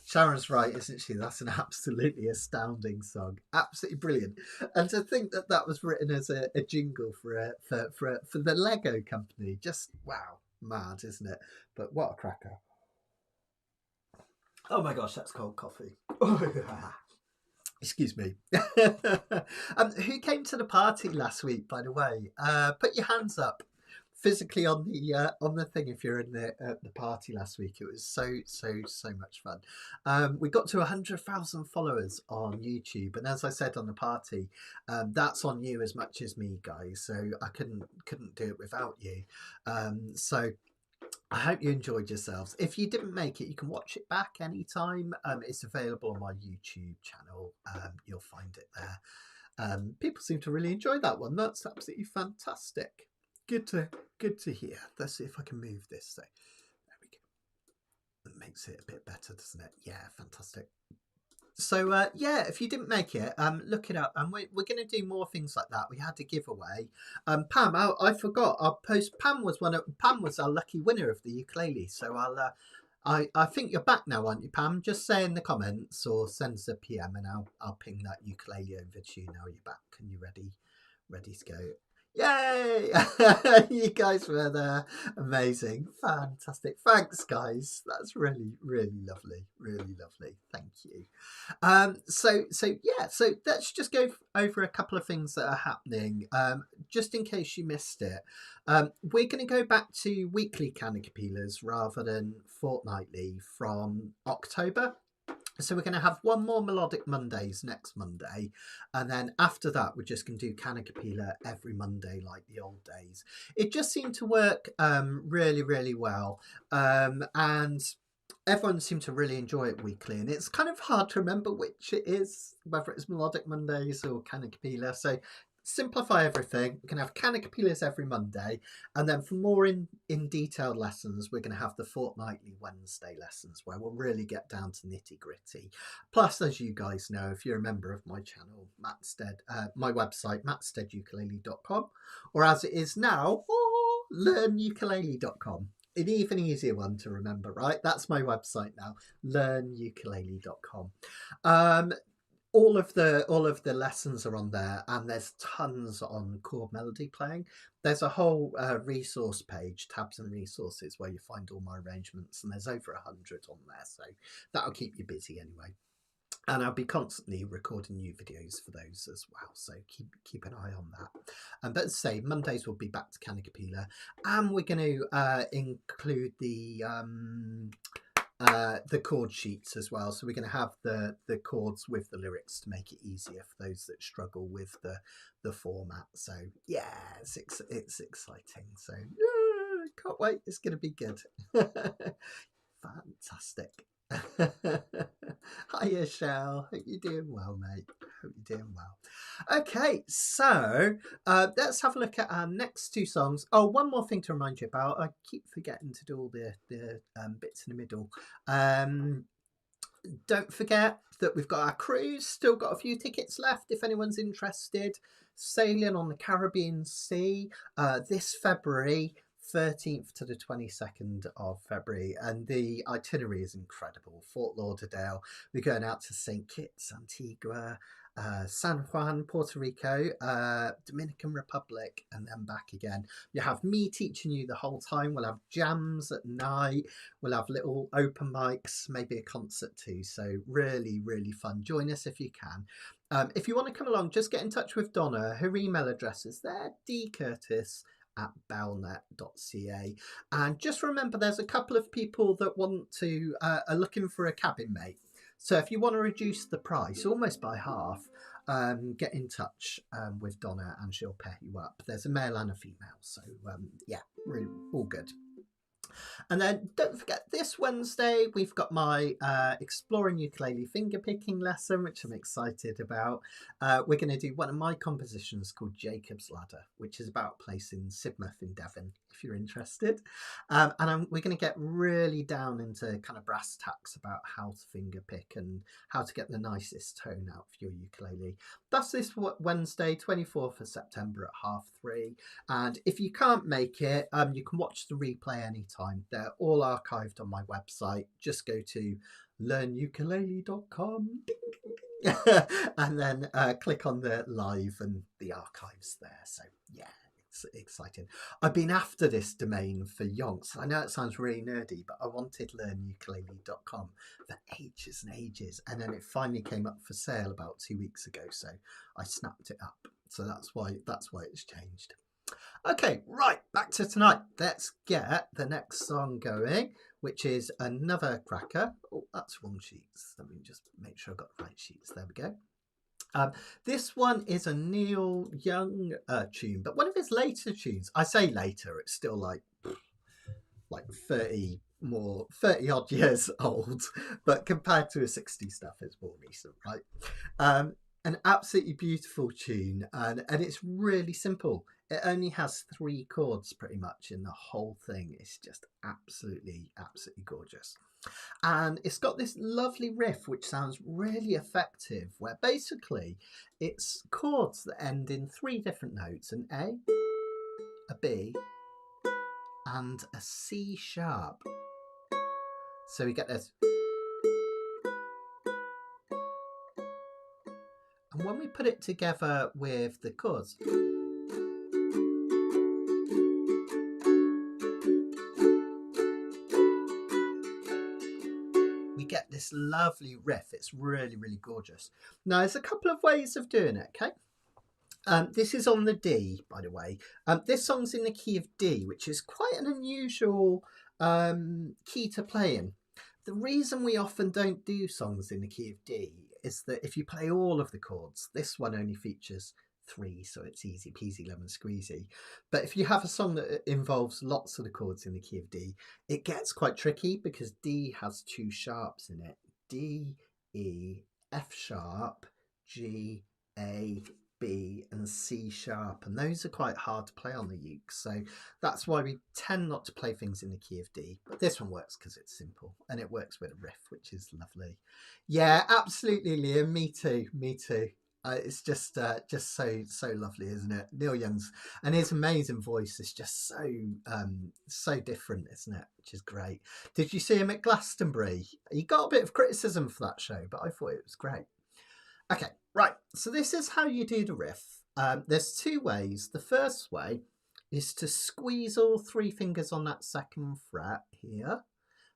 Sharon's right, isn't she? That's an absolutely astounding song, absolutely brilliant. And to think that that was written as a jingle for the Lego company, just wow, mad, isn't it? But what a cracker! Oh my gosh, that's cold coffee. Excuse me. Who came to the party last week, by the way? Put your hands up physically on the thing if you're in the party last week. It was so much fun. We got to 100,000 followers on YouTube, and as I said on the party, that's on you as much as me, guys. So I couldn't do it without you. So I hope you enjoyed yourselves. If you didn't make it, you can watch it back anytime. It's available on my YouTube channel. You'll find it there. People seem to really enjoy that one. That's absolutely fantastic. Good to hear. Let's see if I can move this. So there we go. It makes it a bit better, doesn't it? Yeah, fantastic. So yeah, if you didn't make it, look it up, and we're going to do more things like that. We had a giveaway. Pam, I forgot. I'll post. Pam was our lucky winner of the ukulele. So I think you're back now, aren't you, Pam? Just say in the comments or send us a PM, and I'll ping that ukulele over to you now. You're back and you're ready to go. Yay! You guys were there. Amazing. Fantastic. Thanks, guys. That's really lovely. Really lovely. Thank you. So yeah, so let's just go over a couple of things that are happening. Just in case you missed it. We're going to go back to weekly Kanikapilas rather than fortnightly from October. So we're going to have one more Melodic Mondays next Monday, and then after that we're just going to do Kanikapila every Monday like the old days. It just seemed to work really well, and everyone seemed to really enjoy it weekly, and it's kind of hard to remember which it is, whether it's Melodic Mondays or Kanikapila. So simplify everything. We can have Kanikapilas every Monday, and then for more in detailed lessons, we're going to have the fortnightly Wednesday lessons where we'll really get down to nitty gritty. Plus, as you guys know, if you're a member of my channel, my website, mattsteadukulele.com, or as it is now, learnukulele.com. An even easier one to remember, right? That's my website now, learnukulele.com. All of the lessons are on there, and there's tons on chord melody playing. There's a whole resource page, tabs and resources, where you find all my arrangements, and there's over 100 on there, so that'll keep you busy anyway. And I'll be constantly recording new videos for those as well, so keep an eye on that. But as I say, Mondays will be back to Kanikapila, and we're going to include the chord sheets as well. So we're going to have the chords with the lyrics to make it easier for those that struggle with the format. So yeah, it's exciting. So yeah, can't wait. It's going to be good. Fantastic. Hiya, Shell. Hope you're doing well, mate. Hope you're doing well. Okay, so let's have a look at our next two songs. Oh, one more thing to remind you about. I keep forgetting to do all the bits in the middle. Don't forget that we've got our cruise. Still got a few tickets left if anyone's interested. Sailing on the Caribbean Sea this February. 13th to the 22nd of February, and the itinerary is incredible. Fort Lauderdale, we're going out to St. Kitts, Antigua, San Juan, Puerto Rico, Dominican Republic, and then back again. You have me teaching you the whole time. We'll have jams at night. We'll have little open mics, maybe a concert too. So really fun. Join us if you can. If you want to come along, just get in touch with Donna. Her email address is there, dcurtis@bellnet.ca. And just remember, there's a couple of people that want to are looking for a cabin mate. So if you want to reduce the price almost by half, get in touch with Donna and she'll pair you up. There's a male and a female, so yeah, really all good. And then don't forget, this Wednesday we've got my exploring ukulele fingerpicking lesson, which I'm excited about. We're going to do one of my compositions called Jacob's Ladder, which is about a place in Sidmouth in Devon if you're interested. We're going to get really down into kind of brass tacks about how to finger pick and how to get the nicest tone out for your ukulele. That's this Wednesday, 24th of September at 3:30. And if you can't make it, you can watch the replay anytime. They're all archived on my website. Just go to learnukulele.com and then click on the live and the archives there. So yeah, it's exciting. I've been after this domain for yonks. I know it sounds really nerdy, but I wanted learnukulele.com for ages and ages, and then it finally came up for sale about 2 weeks ago, so I snapped it up. So that's why it's changed. Okay, right, back to tonight. Let's get the next song going, which is another cracker. Oh, that's wrong sheets. Let me just make sure I've got the right sheets. There we go. This one is a Neil Young tune, but one of his later tunes. I say later, it's still like 30 odd years old, but compared to his 60s stuff, it's more recent, right? An absolutely beautiful tune, and it's really simple. It only has 3 chords pretty much in the whole thing. It's just absolutely gorgeous. And it's got this lovely riff which sounds really effective, where basically it's chords that end in 3 different notes: an A, a B, and a C sharp. So we get this. And when we put it together with the chords, we get this lovely riff. It's really gorgeous. Now, there's a couple of ways of doing it, okay? This is on the D, by the way. This song's in the key of D, which is quite an unusual key to play in. The reason we often don't do songs in the key of D is that if you play all of the chords, this one only features 3, so it's easy peasy lemon squeezy. But if you have a song that involves lots of the chords in the key of D, it gets quite tricky because D has 2 sharps in it: D, E, F sharp, G, A, B, and C sharp, and those are quite hard to play on the uke, so that's why we tend not to play things in the key of D. But this one works because it's simple and it works with a riff, which is lovely. Yeah, absolutely, Liam. Me too. It's just so lovely, isn't it? Neil Young's, and his amazing voice is just so different, isn't it? Which is great. Did you see him at Glastonbury? He got a bit of criticism for that show, but I thought it was great. Okay, right, so this is how you do the riff. There's 2 ways. The first way is to squeeze all 3 fingers on that 2nd fret here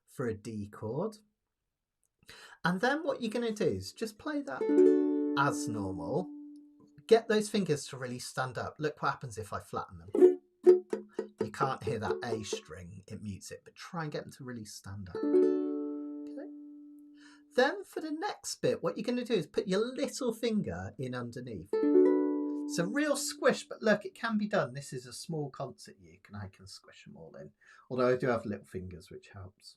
for a D chord. And then what you're going to do is just play that as normal. Get those fingers to really stand up. Look what happens if I flatten them. You can't hear that A string, it mutes it, but try and get them to really stand up. Then for the next bit, what you're going to do is put your little finger in underneath. It's a real squish, but look, it can be done. This is a small concert uke and I can squish them all in. Although I do have little fingers, which helps.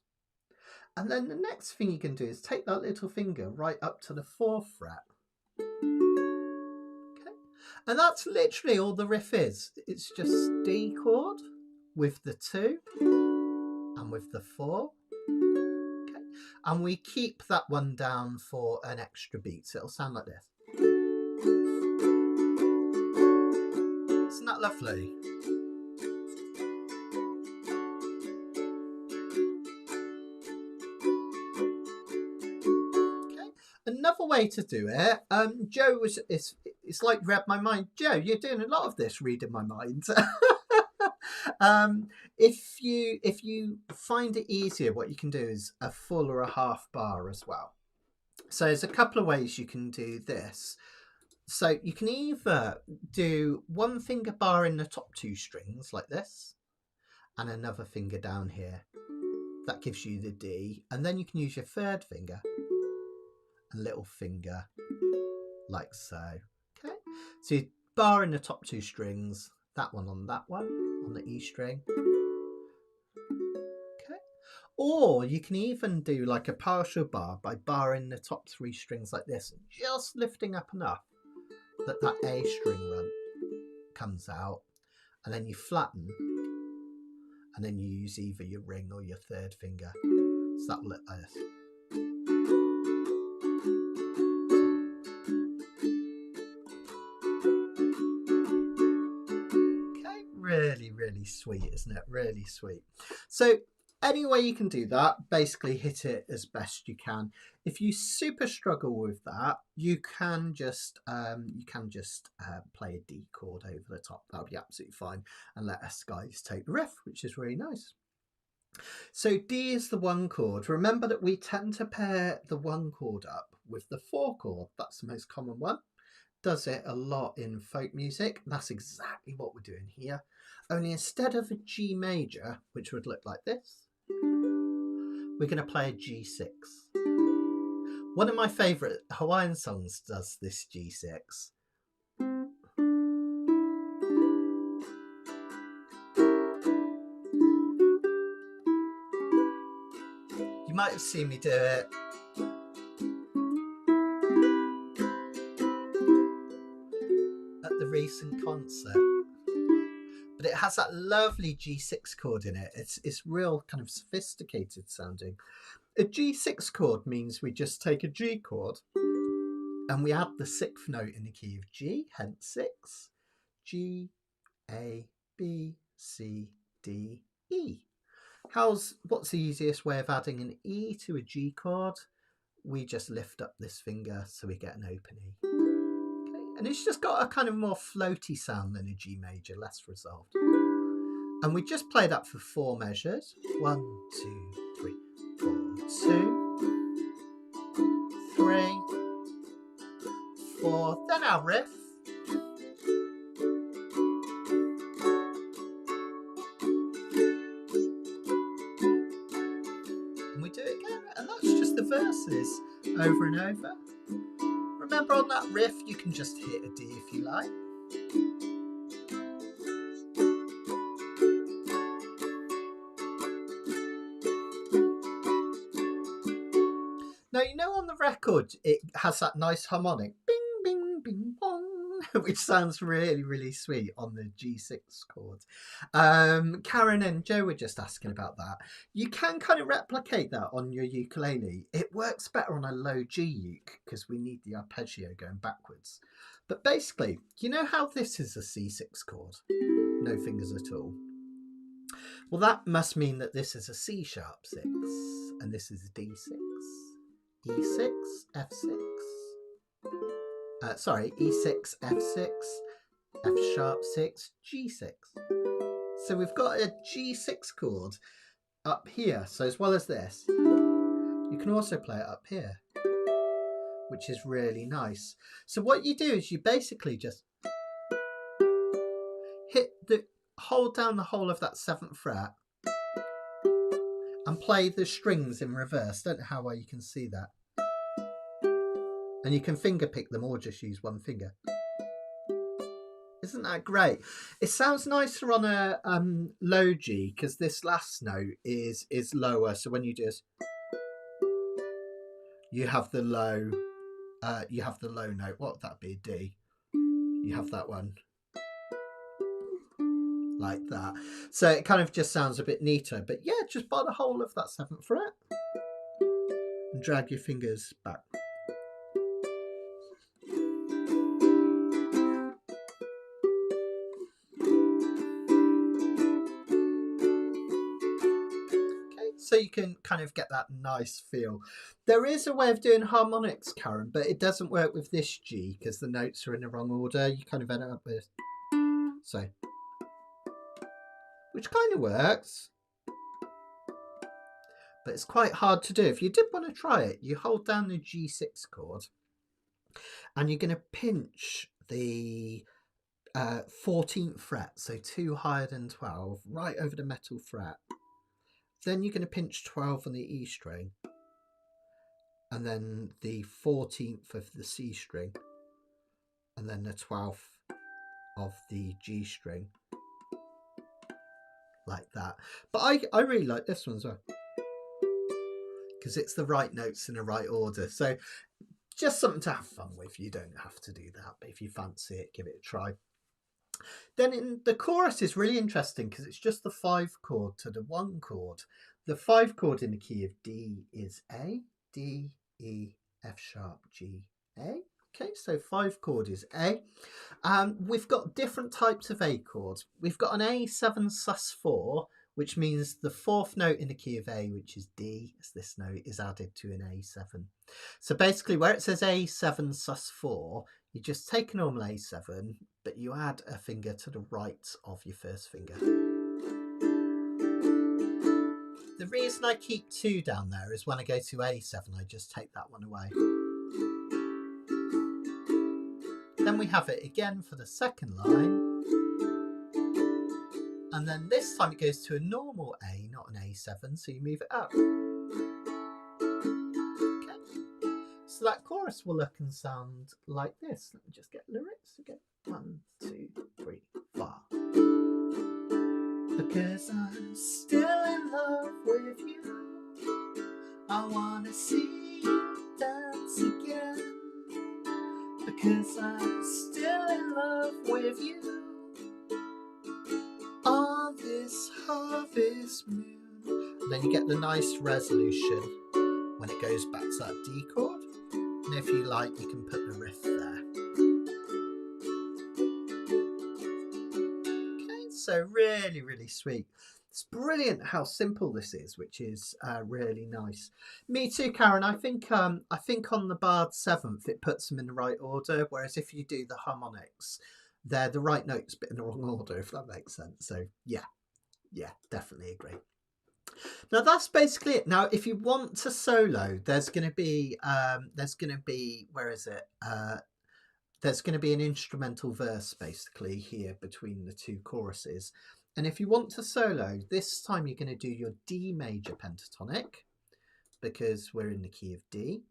And then the next thing you can do is take that little finger right up to the 4th fret. Okay. And that's literally all the riff is. It's just D chord with the 2 and with the 4. And we keep that one down for an extra beat, so it'll sound like this. Isn't that lovely? Okay. Another way to do it, Joe it's like read my mind. Joe, you're doing a lot of this reading my mind. If you find it easier, what you can do is a full or a half bar as well. So there's a couple of ways you can do this. So you can either do 1 finger bar in the top 2 strings like this, and another finger down here. That gives you the D, and then you can use your 3rd finger and little finger like so. Okay, so you bar in the top 2 strings, that one on the E string. Okay, or you can even do like a partial bar by barring the top 3 strings like this, just lifting up enough that A string run comes out, and then you flatten and then you use either your ring or your third finger. So that will look like this. Okay, really, really sweet, isn't it? Really sweet. So any way you can do that, basically hit it as best you can. If you super struggle with that, you can just play a D chord over the top. That'll be absolutely fine, and let us guys take the riff, which is really nice. So D is the 1 chord. Remember that we tend to pair the 1 chord up with the 4 chord. That's the most common one. Does it a lot in folk music. That's exactly what we're doing here. Only instead of a G major, which would look like this, we're going to play a G6. One of my favourite Hawaiian songs does this G6. You might have seen me do it at the recent concert. But it has that lovely G6 chord in it. It's real kind of sophisticated sounding. A G6 chord means we just take a G chord and we add the 6th note in the key of G, hence 6. G, A, B, C, D, E. What's the easiest way of adding an E to a G chord? We just lift up this finger so we get an open E. Okay. And it's just got a kind of more floaty sound than a G major, less resolved. And we just play that for 4 measures. 1, 2, 3, 4, 2, 3, 4. Then our riff. And we do it again. And that's just the verses over and over. Remember, on that riff, you can just hit a D if you like. Now, you know, on the record, it has that nice harmonic, bing, bing, bing, bong, which sounds really, really sweet on the G6 chord. Karen and Joe were just asking about that. You can kind of replicate that on your ukulele. It works better on a low G uke because we need the arpeggio going backwards. But basically, you know how this is a C6 chord? No fingers at all. Well, that must mean that this is a C sharp 6 and this is a D6. E6, F6, E6, F6, F sharp 6, G6. So we've got a G6 chord up here. So as well as this, you can also play it up here, which is really nice. So what you do is you basically just hold down the whole of that 7th fret and play the strings in reverse. Don't know how well you can see that. And you can finger pick them or just use 1 finger. Isn't that great? It sounds nicer on a low G because this last note is lower. So when you do this, you have the low note. What would that be? D. You have that one like that. So it kind of just sounds a bit neater. But yeah, just buy the whole of that 7th fret and drag your fingers back. So you can kind of get that nice feel. There is a way of doing harmonics, Karen, but it doesn't work with this G because the notes are in the wrong order. You kind of end up with so, which kind of works, but it's quite hard to do. If you did want to try it, you hold down the G6 chord and you're going to pinch the 14th fret, so 2 higher than 12, right over the metal fret. Then you're going to pinch 12 on the E string and then the 14th of the C string and then the 12th of the G string, like that. But I really like this one as well because it's the right notes in the right order. So just something to have fun with. You don't have to do that, but if you fancy it, give it a try. Then in the chorus is really interesting because it's just the 5 chord to the 1 chord. The 5 chord in the key of D is A, D, E, F sharp, G, A. Okay, so 5 chord is A. We've got different types of A chords. We've got an A7 sus4, which means the 4th note in the key of A, which is D, as this note, is added to an A7. So basically where it says A7 sus4, you just take a normal A7, but you add a finger to the right of your first finger. The reason I keep 2 down there is when I go to A7, I just take that one away. Then we have it again for the second line. And then this time it goes to a normal A, not an A7, so you move it up. Okay. So that chorus will look and sound like this. Let me just get lyrics again. 1, 2, 3, 4. Because I'm still in love with you, I wanna see you dance again. Because I'm still in love with you on this harvest moon. And then you get the nice resolution when it goes back to that D chord. And if you like, you can put the riff there. Okay, so really, really sweet. It's brilliant how simple this is, which is really nice. Me too, Karen. I think on the barred 7th, it puts them in the right order, whereas if you do the harmonics, they're the right notes but in the wrong order, if that makes sense. So yeah, definitely agree. Now that's basically it. Now if you want to solo, there's going to be where is it? There's going to be an instrumental verse basically here between the 2 choruses. And if you want to solo, this time you're going to do your D major pentatonic because we're in the key of D.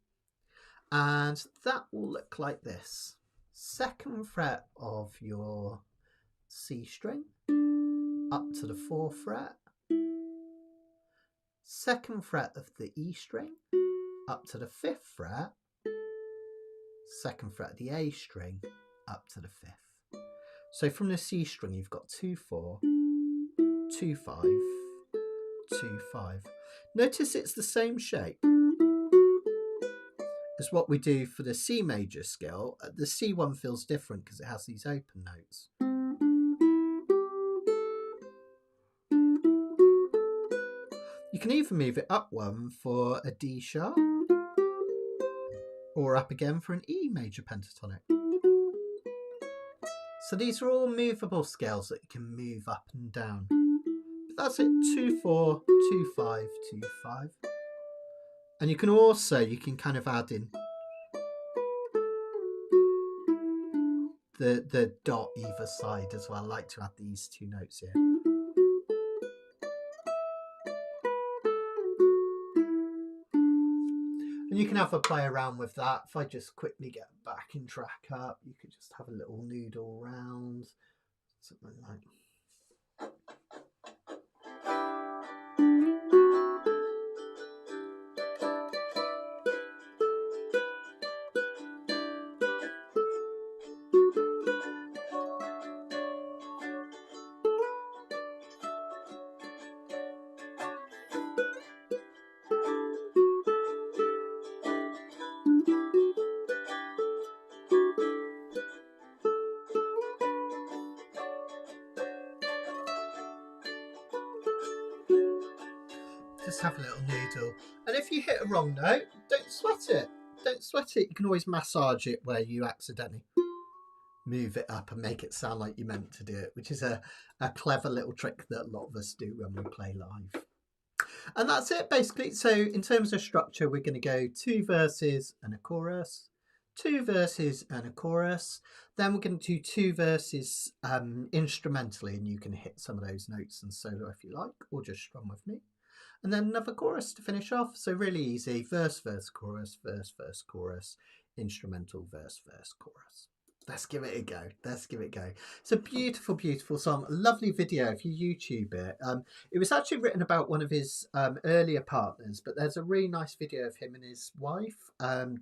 And that will look like this. 2nd fret of your C string up to the 4th fret. 2nd fret of the E string up to the 5th fret. 2nd fret of the A string up to the 5th. So from the C string you've got 2, 4, 2, 5, 2, 5. Notice it's the same shape as what we do for the C major scale. The C one feels different because it has these open notes. You can either move it up 1 for a D sharp or up again for an E major pentatonic. So these are all movable scales that you can move up and down. But that's it, 2, 4, 2, 5, 2, 5. And you can kind of add in the dot either side as well. I like to add these 2 notes here. And you can have a play around with that. If I just quickly get backing track up, you could just have a little noodle around, something like. Just have a little noodle. And if you hit a wrong note, don't sweat it. Don't sweat it. You can always massage it where you accidentally move it up and make it sound like you meant to do it, which is a clever little trick that a lot of us do when we play live. And that's it basically. So in terms of structure, we're going to go 2 verses and a chorus, 2 verses and a chorus. Then we're going to do 2 verses instrumentally, and you can hit some of those notes and solo if you like, or just strum with me. And then another chorus to finish off. So really easy. Verse, verse, chorus, verse, verse, chorus, instrumental, verse, verse, chorus. Let's give it a go. Let's give it a go. It's a beautiful, beautiful song. A lovely video if you YouTube it. It was actually written about one of his earlier partners, but there's a really nice video of him and his wife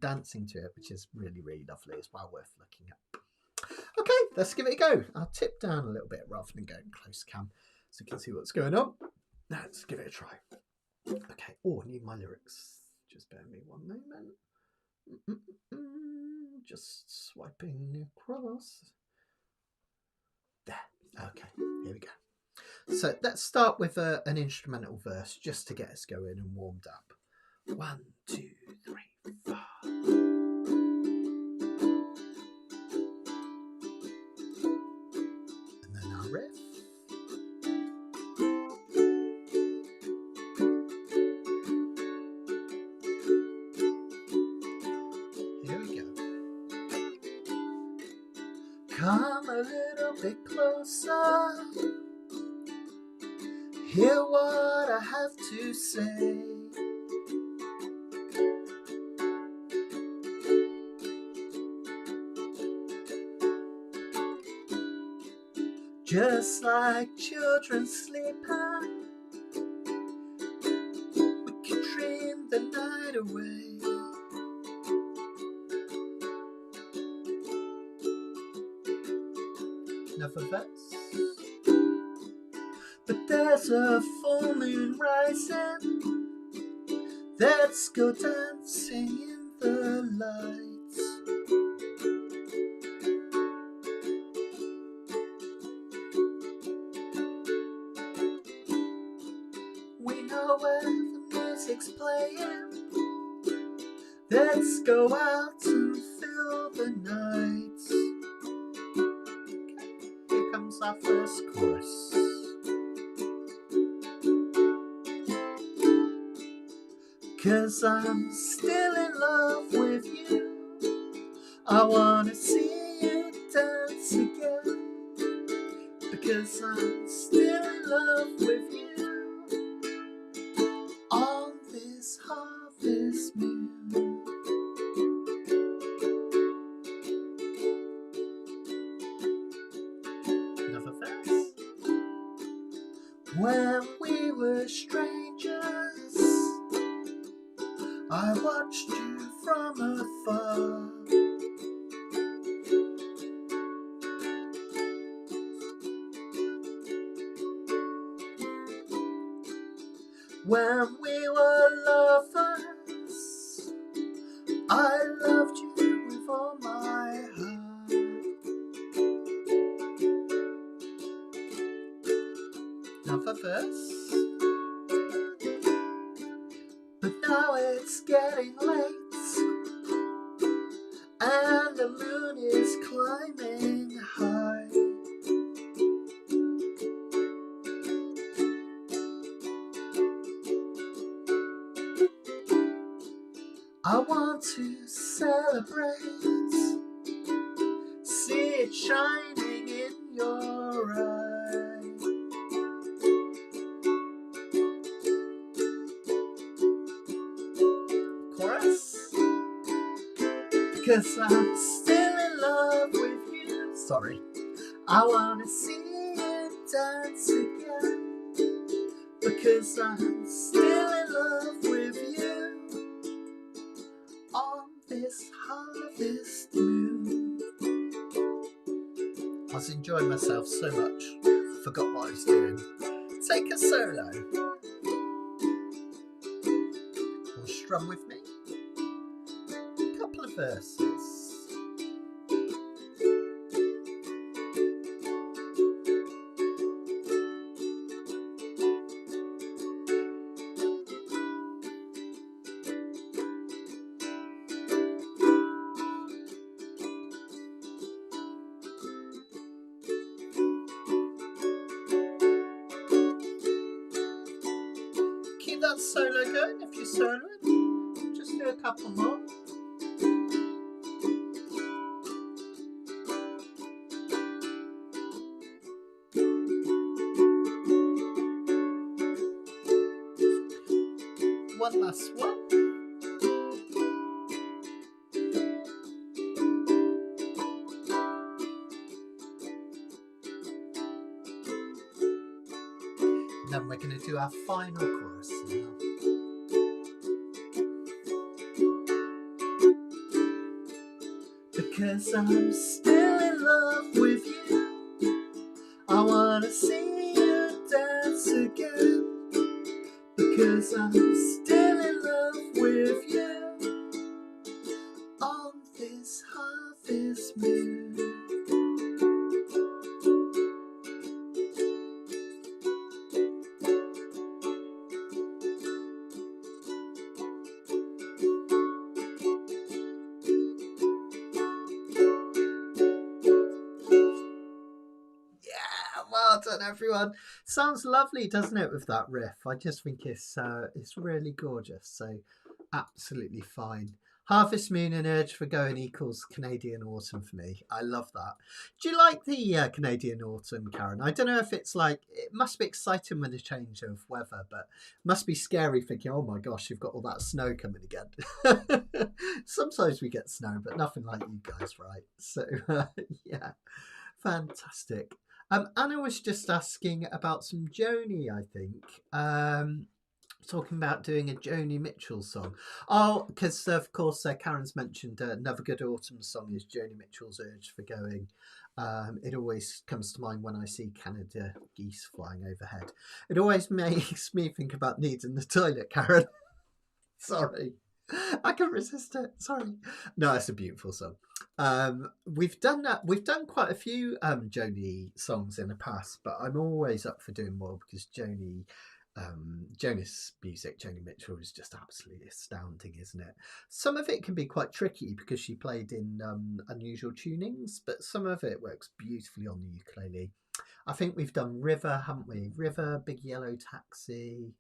dancing to it, which is really, really lovely. It's well worth looking at. Okay, let's give it a go. I'll tip down a little bit rather than going close cam so you can see what's going on. Let's give it a try. Okay, oh, I need my lyrics. Just bear me one moment. Just swiping across. There, okay, here we go. So let's start with an instrumental verse just to get us going and warmed up. 1, 2, 3, 4. And then our riff. Here we go. Come a little bit closer. Hear what I have to say. Just like children sleeping, we can dream the night away. Another verse. But there's a full moon rising. Let's go dancing in the lights. We know where the music's playing. Let's go out and fill the nights. Okay, here comes our first chorus. Cause I'm still in love with you. I wanna see you dance again. Because I'm still in love with you. On this harvest moon. Another verse. When we were strangers, I watched you from afar. When we were lovers, I loved you with all my heart. Another verse. But now it's getting late, and the moon is climbing high. I want to celebrate, see it shining in your eye. Chorus. Cause I'm still in love with you. Sorry. I wanna see you dance again. Because I'm still in love with you. On this harvest moon. I was enjoying myself so much. Forgot what I was doing. Take a solo. Or strum with me. Couple of verses. Keep that solo going if you're soloing. Just do a couple more. One last one. And then we're going to do our final chorus now. Because I'm still in love wanna see you dance again, because I'm still in love with you on this harvest moon. Well done, everyone. Sounds lovely, doesn't it, with that riff? I just think it's really gorgeous. So absolutely fine. Harvest Moon and Urge for Going equals Canadian Autumn for me. I love that. Do you like the Canadian Autumn, Karen? I don't know if it's like, it must be exciting with the change of weather, but it must be scary thinking, oh my gosh, you've got all that snow coming again. Sometimes we get snow, but nothing like you guys, right? So yeah, fantastic. Anna was just asking about some Joni, I think. Talking about doing a Joni Mitchell song. Oh, because of course Karen's mentioned another good autumn song is Joni Mitchell's Urge for Going. It always comes to mind when I see Canada geese flying overhead. It always makes me think about needing the toilet, Karen. Sorry. I can't resist it. Sorry. No, it's a beautiful song. We've done that. We've done quite a few Joni songs in the past, but I'm always up for doing more because Joni's music, Joni Mitchell, is just absolutely astounding, isn't it? Some of it can be quite tricky because she played in unusual tunings, but some of it works beautifully on the ukulele. I think we've done River, haven't we? River, Big Yellow Taxi.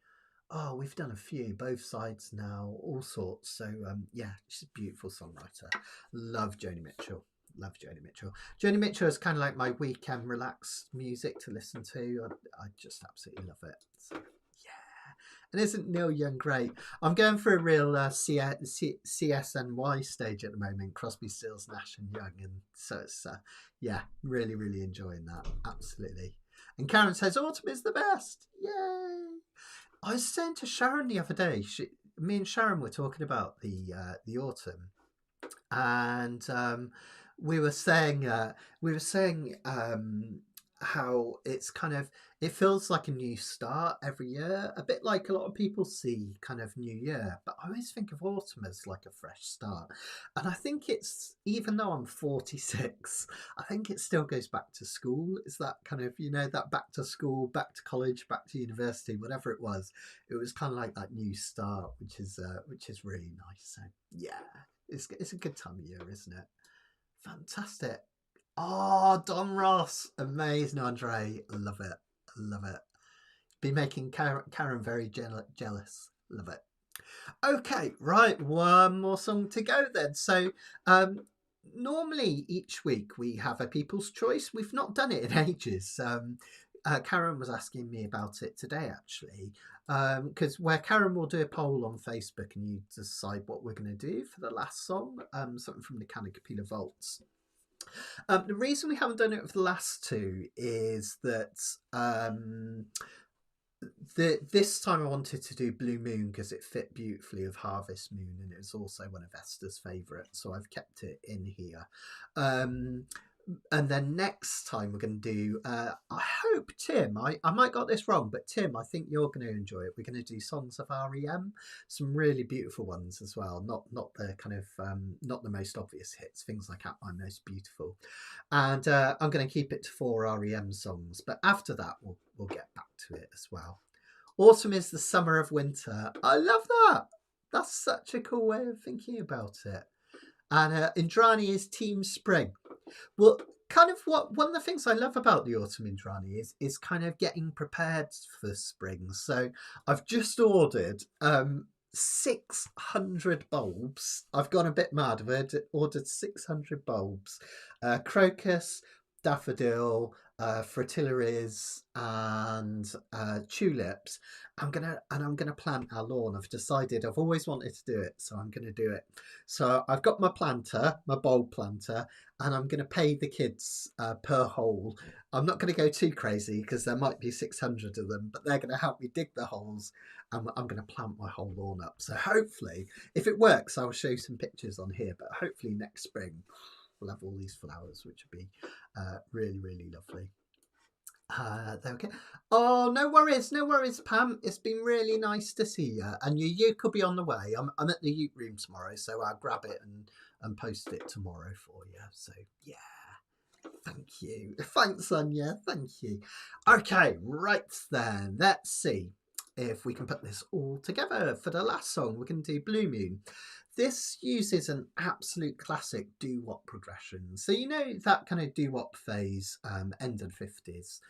Oh, we've done a few, both sides now, all sorts. So yeah, she's a beautiful songwriter. Love Joni Mitchell. Love Joni Mitchell. Joni Mitchell is kind of like my weekend relaxed music to listen to. I just absolutely love it. So yeah. And isn't Neil Young great? I'm going for a real CSNY stage at the moment, Crosby, Stills, Nash and Young. And so it's, yeah, really, really enjoying that. Absolutely. And Karen says, autumn is the best. Yay. I was saying to Sharon the other day, me and Sharon were talking about the autumn, and we were saying how it's kind of, it feels like a new start every year, a bit like a lot of people see kind of New Year, but I always think of autumn as like a fresh start. And I think it's, even though I'm 46, I think it still goes back to school. It's that kind of, you know, that back to school, back to college, back to university, whatever it was kind of like that new start, which is really nice. So yeah, it's a good time of year, isn't it? Fantastic. Oh, Don Ross. Amazing, Andre. Love it. Love it. Be making Karen very jealous. Love it. Okay, right. One more song to go then. So, normally each week we have a People's Choice. We've not done it in ages. Karen was asking me about it today, actually, because where Karen will do a poll on Facebook and you decide what we're going to do for the last song, something from the Kanikapila Vaults. The reason we haven't done it for the last two is that this time I wanted to do Blue Moon because it fit beautifully with Harvest Moon, and it was also one of Esther's favourites, so I've kept it in here. And then next time we're going to do, I hope, Tim, I might got this wrong, but Tim, I think you're going to enjoy it. We're going to do songs of REM, some really beautiful ones as well, not the kind of, not the most obvious hits, things like At My Most Beautiful. And I'm going to keep it to 4 REM songs, but after that we'll get back to it as well. Autumn is the summer of winter. I love that. That's such a cool way of thinking about it. And Indrani is Team Spring. Well, kind of one of the things I love about the autumn Indrani is kind of getting prepared for spring. So I've just ordered 600 bulbs. I've gone a bit mad. I've ordered 600 bulbs. Crocus, daffodil, fritillaries and tulips. I'm gonna plant our lawn. I've decided, I've always wanted to do it, so I'm gonna do it. So I've got my planter, my bulb planter, and I'm gonna pay the kids per hole. I'm not gonna go too crazy because there might be 600 of them, but they're gonna help me dig the holes, and I'm gonna plant my whole lawn up. So hopefully, if it works, I'll show you some pictures on here. But hopefully next spring we'll have all these flowers, which would be really, really lovely. There we go. Oh, no worries, Pam. It's been really nice to see you. And your uke will be on the way. I'm at the uke room tomorrow, so I'll grab it and post it tomorrow for you. So yeah, thank you. Thanks, Sonia. Thank you. Okay, right then. Let's see if we can put this all together for the last song. We're going to do Blue Moon. This uses an absolute classic doo-wop progression. So you know that kind of doo-wop phase, end of the 50s.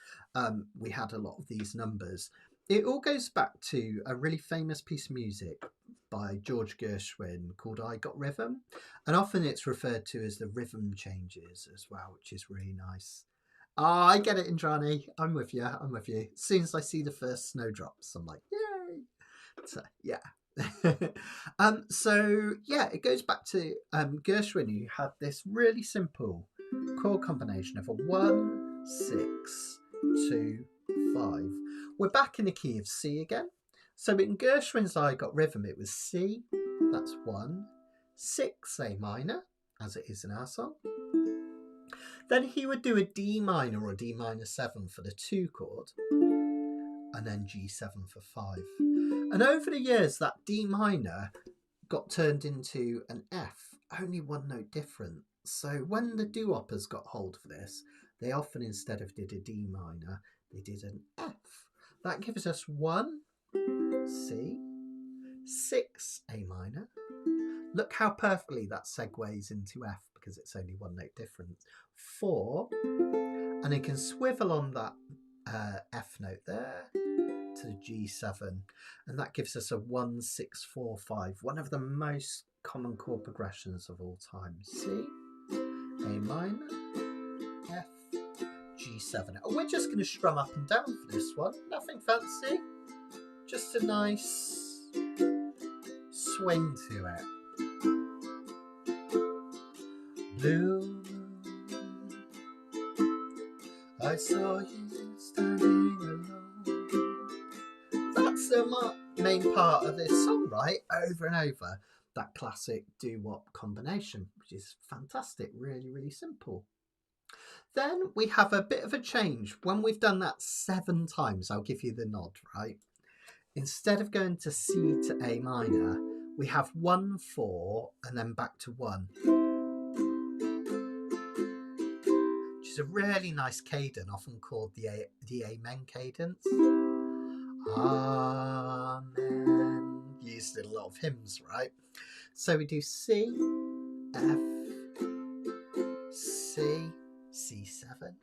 We had a lot of these numbers. It all goes back to a really famous piece of music by George Gershwin called I Got Rhythm. And often it's referred to as the rhythm changes as well, which is really nice. Ah, I get it, Indrani. I'm with you. As soon as I see the first snowdrops, I'm like, yay! So, yeah. So yeah, it goes back to Gershwin, who had this really simple chord combination of a 1, 6, 2, 5. We're back in the key of C again. So in Gershwin's I Got Rhythm, it was C, that's 1, 6 A minor, as it is in our song. Then he would do a D minor or D minor 7 for the 2 chord, and then G7 for 5. And over the years, that D minor got turned into an F, only one note different. So when the doo-woppers got hold of this, they often, instead of did a D minor, they did an F. That gives us 1, C, 6, A minor. Look how perfectly that segues into F because it's only one note difference. 4, and it can swivel on that F note there to the G7, and that gives us a 1, 6, 4, 5, one of the most common chord progressions of all time. C, A minor, F, G7. And we're just going to strum up and down for this one. Nothing fancy, just a nice swing to it. Blue, I saw you standing alone. That's the main part of this song, right? Over and over. That classic doo-wop combination, which is fantastic. Really, really simple. Then we have a bit of a change. When we've done that 7 times, I'll give you the nod, right? Instead of going to C to A minor, we have 1, 4, and then back to 1. Which is a really nice cadence, often called the Amen cadence. Amen. Used in a lot of hymns, right? So we do C, F, C, C7.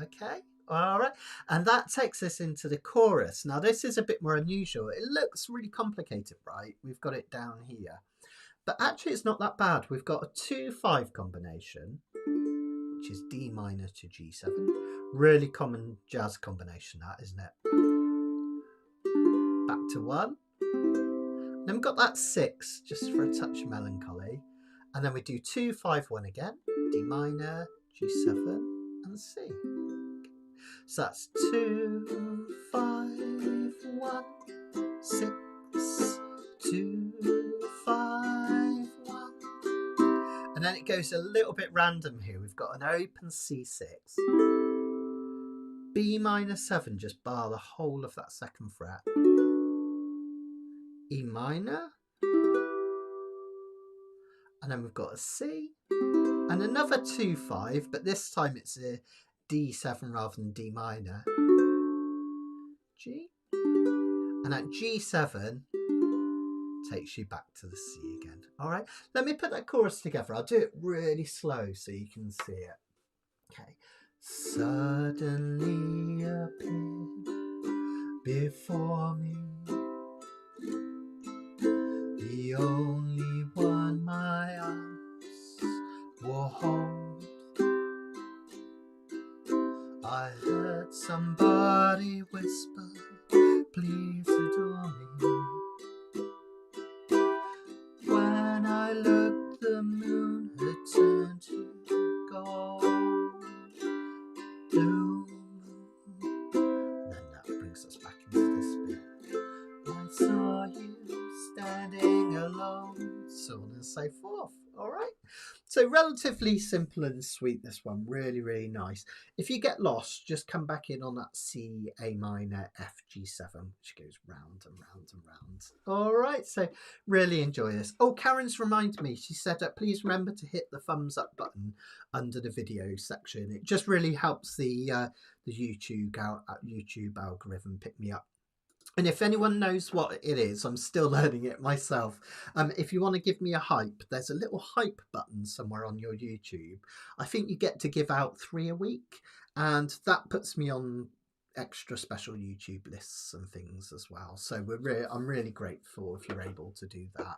Okay, all right. And that takes us into the chorus. Now, this is a bit more unusual. It looks really complicated, right? We've got it down here. But actually, it's not that bad. We've got a 2-5 combination, which is D minor to G7. Really common jazz combination, that, isn't it? Back to 1. Then we've got that 6, just for a touch of melancholy. And then we do 2, 5, 1 again. D minor, G7, and C. So that's 2, 5, 1, 6, 2, 5, 1. And then it goes a little bit random here. We've got an open C6. B minor 7, just bar the whole of that 2nd fret. E minor. And then we've got a C. And another 2, 5, but this time it's a D7 rather than D minor. G. And that G7 takes you back to the C again. All right, let me put that chorus together. I'll do it really slow so you can see it. Okay. Suddenly appeared before me the only one my eyes will hold. I heard somebody whisper, please adore me. When I looked, the moon had turned to gold. Blue moon. And then that brings us back into this bit. I saw you standing alone, so on and so forth. All right. So So relatively simple and sweet, this one. Really, really nice. If you get lost, just come back in on that C, A minor, F, G7, which goes round and round and round. All right, so really enjoy this. Oh, Karen's reminded me. She said, please remember to hit the thumbs up button under the video section. It just really helps the YouTube algorithm pick me up. And if anyone knows what it is, I'm still learning it myself. If you want to give me a hype, there's a little hype button somewhere on your YouTube. I think you get to give out 3 a week, and that puts me on extra special YouTube lists and things as well. So I'm really grateful if you're able to do that.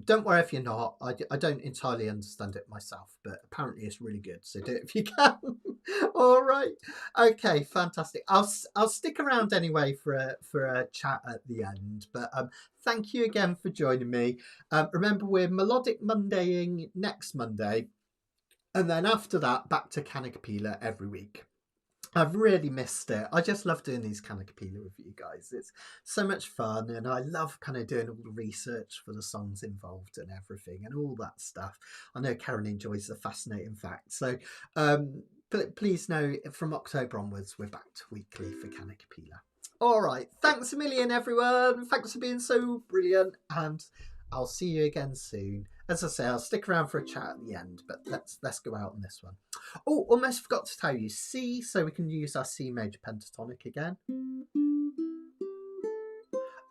Don't worry if you're not. I don't entirely understand it myself, but apparently it's really good. So do it if you can. All right. Okay, fantastic. I'll stick around anyway for a chat at the end. But thank you again for joining me. Remember, we're Melodic Mondaying next Monday, and then after that, back to Kanikapila every week. I've really missed it. I just love doing these Kanikapila with you guys. It's so much fun, and I love kind of doing all the research for the songs involved and everything and all that stuff. I know Karen enjoys the fascinating facts. So please know from October onwards, we're back to weekly for Kanikapila. All right. Thanks a million, everyone. Thanks for being so brilliant, and I'll see you again soon. As I say, I'll stick around for a chat at the end, but let's go out on this one. Oh, almost forgot to tell you, C, so we can use our C major pentatonic again.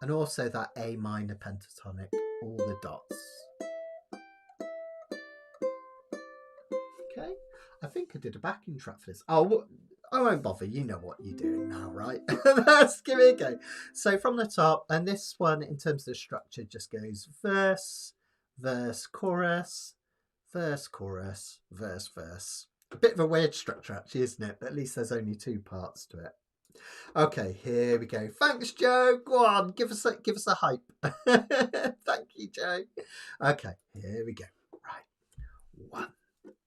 And also that A minor pentatonic, all the dots. Okay, I think I did a backing track for this. Oh, I won't bother, you know what you're doing now, right? Let's give it a go. So from the top, and this one in terms of the structure just goes verse, verse, chorus, verse, chorus, verse, verse. A bit of a weird structure actually, isn't it? But at least there's only 2 parts to it. Okay, here we go. Thanks, Joe. Go on, give us a hype. Thank you, Joe. Okay, here we go. Right. 1,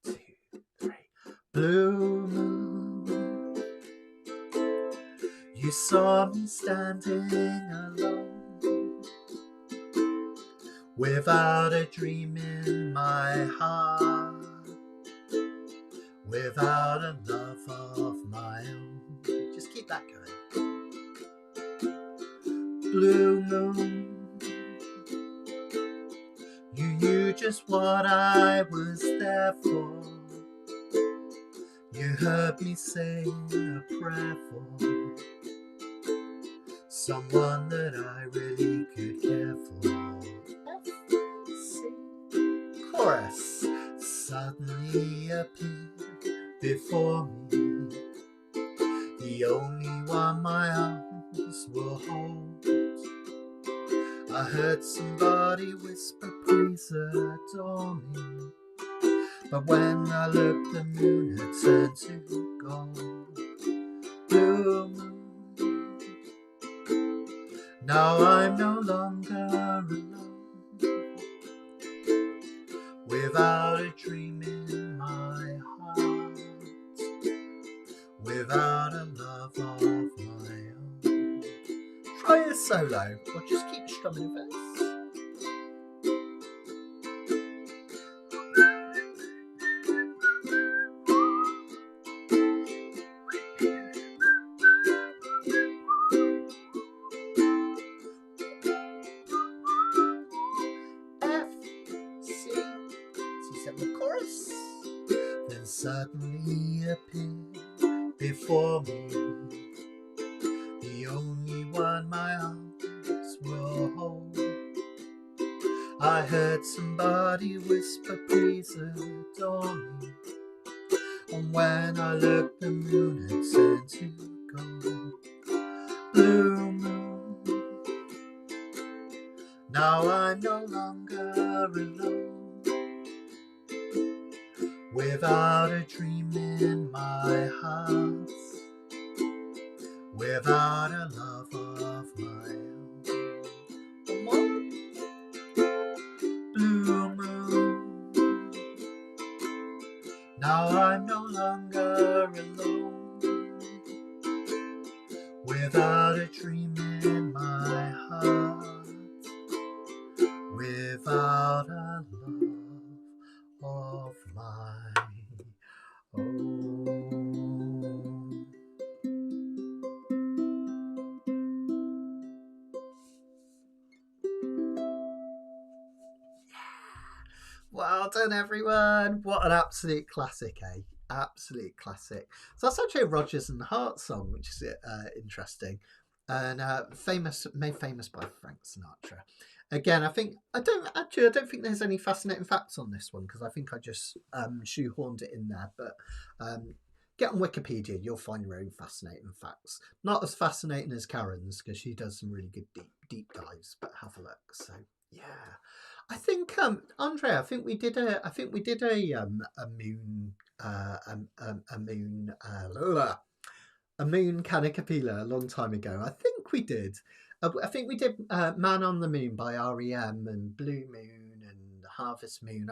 2, 3. Blue moon, you saw me standing alone, without a dream in my heart, without a love of my own. Just keep that going. Blue moon, you knew just what I was there for. You heard me sing a prayer for someone that I really could care for. C, chorus, suddenly appeared before me, the only one my arms will hold. I heard somebody whisper, please adore me. But when I looked, the moon had turned to gold. Blue moon, now I'm no longer alone, without a dream in my heart, without a love of my own. Try a solo, or just keep strumming verse. Suddenly appeared before me, the only one my arms will hold. I heard somebody whisper, please adore me. And when I looked, the moon had turned to gold. Blue moon, now I'm no longer alone, without a dream in my heart, without a love of my own. Blue moon, now I'm no longer alone, without a dream in my heart, without a love of Well done, everyone. What an absolute classic, eh? Absolute classic. So that's actually a Rodgers and Hart song, which is interesting, and made famous by Frank Sinatra. Again, I don't think there's any fascinating facts on this one because I think I just shoehorned it in there. But get on Wikipedia, you'll find your own fascinating facts. Not as fascinating as Karen's because she does some really good deep dives. But have a look. So yeah. I think Andre, I think we did a moon a moon Kanikapila a long time ago. I think we did. I think we did Man on the Moon by REM and Blue Moon and Harvest Moon.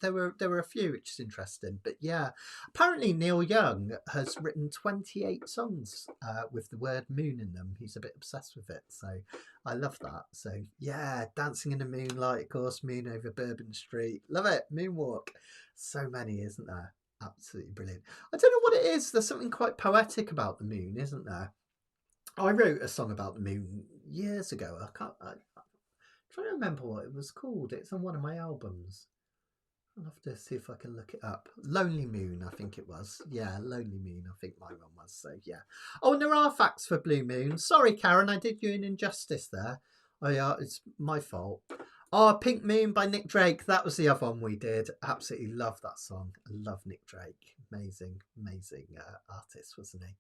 There were a few, which is interesting. But yeah, apparently Neil Young has written 28 songs with the word moon in them. He's a bit obsessed with it. So I love that. So yeah, Dancing in the Moonlight, of course, Moon over Bourbon Street. Love it. Moonwalk. So many, isn't there? Absolutely brilliant. I don't know what it is. There's something quite poetic about the moon, isn't there? I wrote a song about the moon years ago. I'm trying to remember what it was called. It's on one of my albums. I'll have to see if I can look it up. Lonely Moon, I think it was. Yeah, Lonely Moon, I think my one was. So yeah. Oh, and there are facts for Blue Moon. Sorry, Karen, I did you an injustice there. Oh yeah, it's my fault. Oh, Pink Moon by Nick Drake. That was the other one we did. Absolutely love that song. I love Nick Drake. Amazing artist, wasn't he?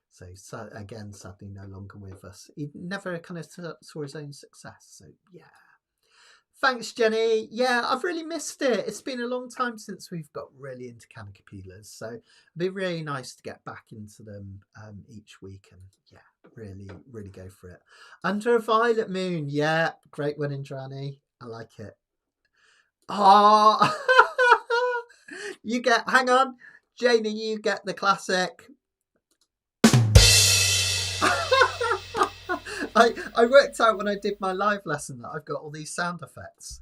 So again, sadly no longer with us. He never kind of saw his own success. So yeah. Thanks, Jenny. Yeah, I've really missed it. It's been a long time since we've got really into Kanikapilas. So it'd be really nice to get back into them each week and yeah, really go for it. Under a Violet Moon. Yeah, great one, Indrani. I like it. Oh, hang on. Janie, you get the classic. I worked out when I did my live lesson that I've got all these sound effects.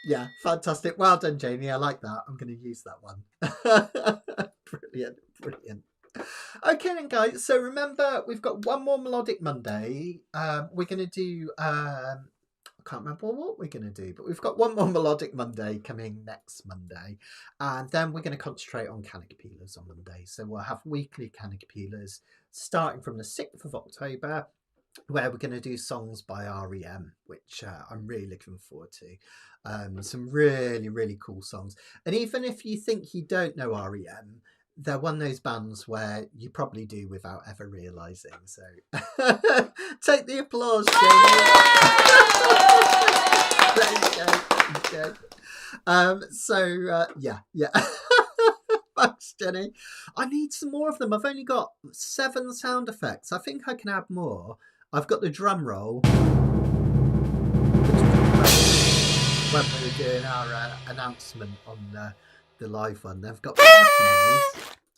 Yeah, fantastic. Well done, Janie. I like that. I'm going to use that one. Brilliant. Okay then, guys. So remember, we've got one more Melodic Monday. We're going to do... I can't remember what we're going to do, but we've got one more Melodic Monday coming next Monday, and then we're going to concentrate on Kanikapilas on Monday. So we'll have weekly Kanikapilas starting from the 6th of October, where we're going to do songs by REM, which I'm really looking forward to. Some really cool songs. And even if you think you don't know REM, they're one of those bands where you probably do without ever realising. So take the applause, Jenny. There you go. Yeah. Thanks, Jenny. I need some more of them. I've only got 7 sound effects. I think I can add more. I've got the drum roll. When we were doing our announcement on the live one, they've got party.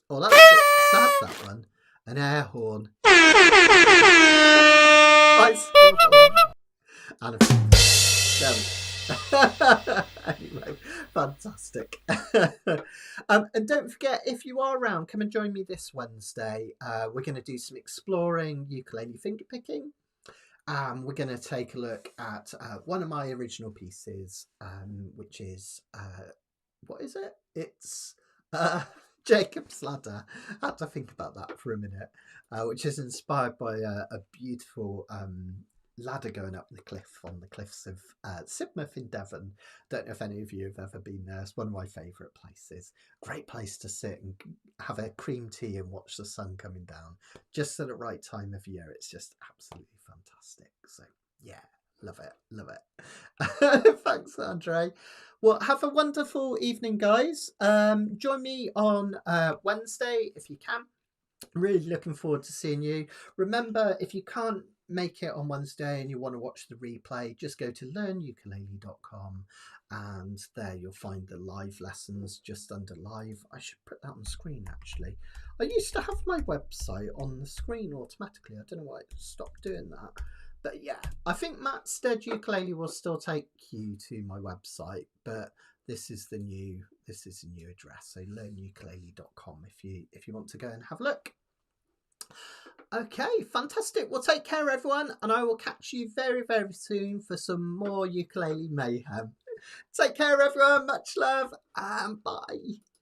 Oh, that's a bit sad, that one. An air horn. And anyway, fantastic. And don't forget, if you are around, come and join me this Wednesday. We're going to do some exploring ukulele fingerpicking. We're going to take a look at one of my original pieces, which is, what is it? It's Jacob's Ladder. I had to think about that for a minute, which is inspired by a beautiful ladder going up the cliff on the cliffs of Sidmouth in Devon. Don't know if any of you have ever been there. It's one of my favourite places. Great place to sit and have a cream tea and watch the sun coming down just at the right time of year. It's just absolutely fantastic. So yeah, love it. Thanks, Andre. Well, have a wonderful evening, guys. Join me on Wednesday if you can. Really looking forward to seeing you. Remember, if you can't make it on Wednesday and you want to watch the replay, just go to learnukulele.com and there you'll find the live lessons just under live. I should put that on screen actually. I used to have my website on the screen automatically. I don't know why it stopped doing that. But yeah, I think Matt Stead Ukulele will still take you to my website, but this is the new address. So learnukulele.com if you want to go and have a look. Okay, fantastic. Well, take care, everyone, and I will catch you very, very soon for some more ukulele mayhem. Take care, everyone. Much love, and bye.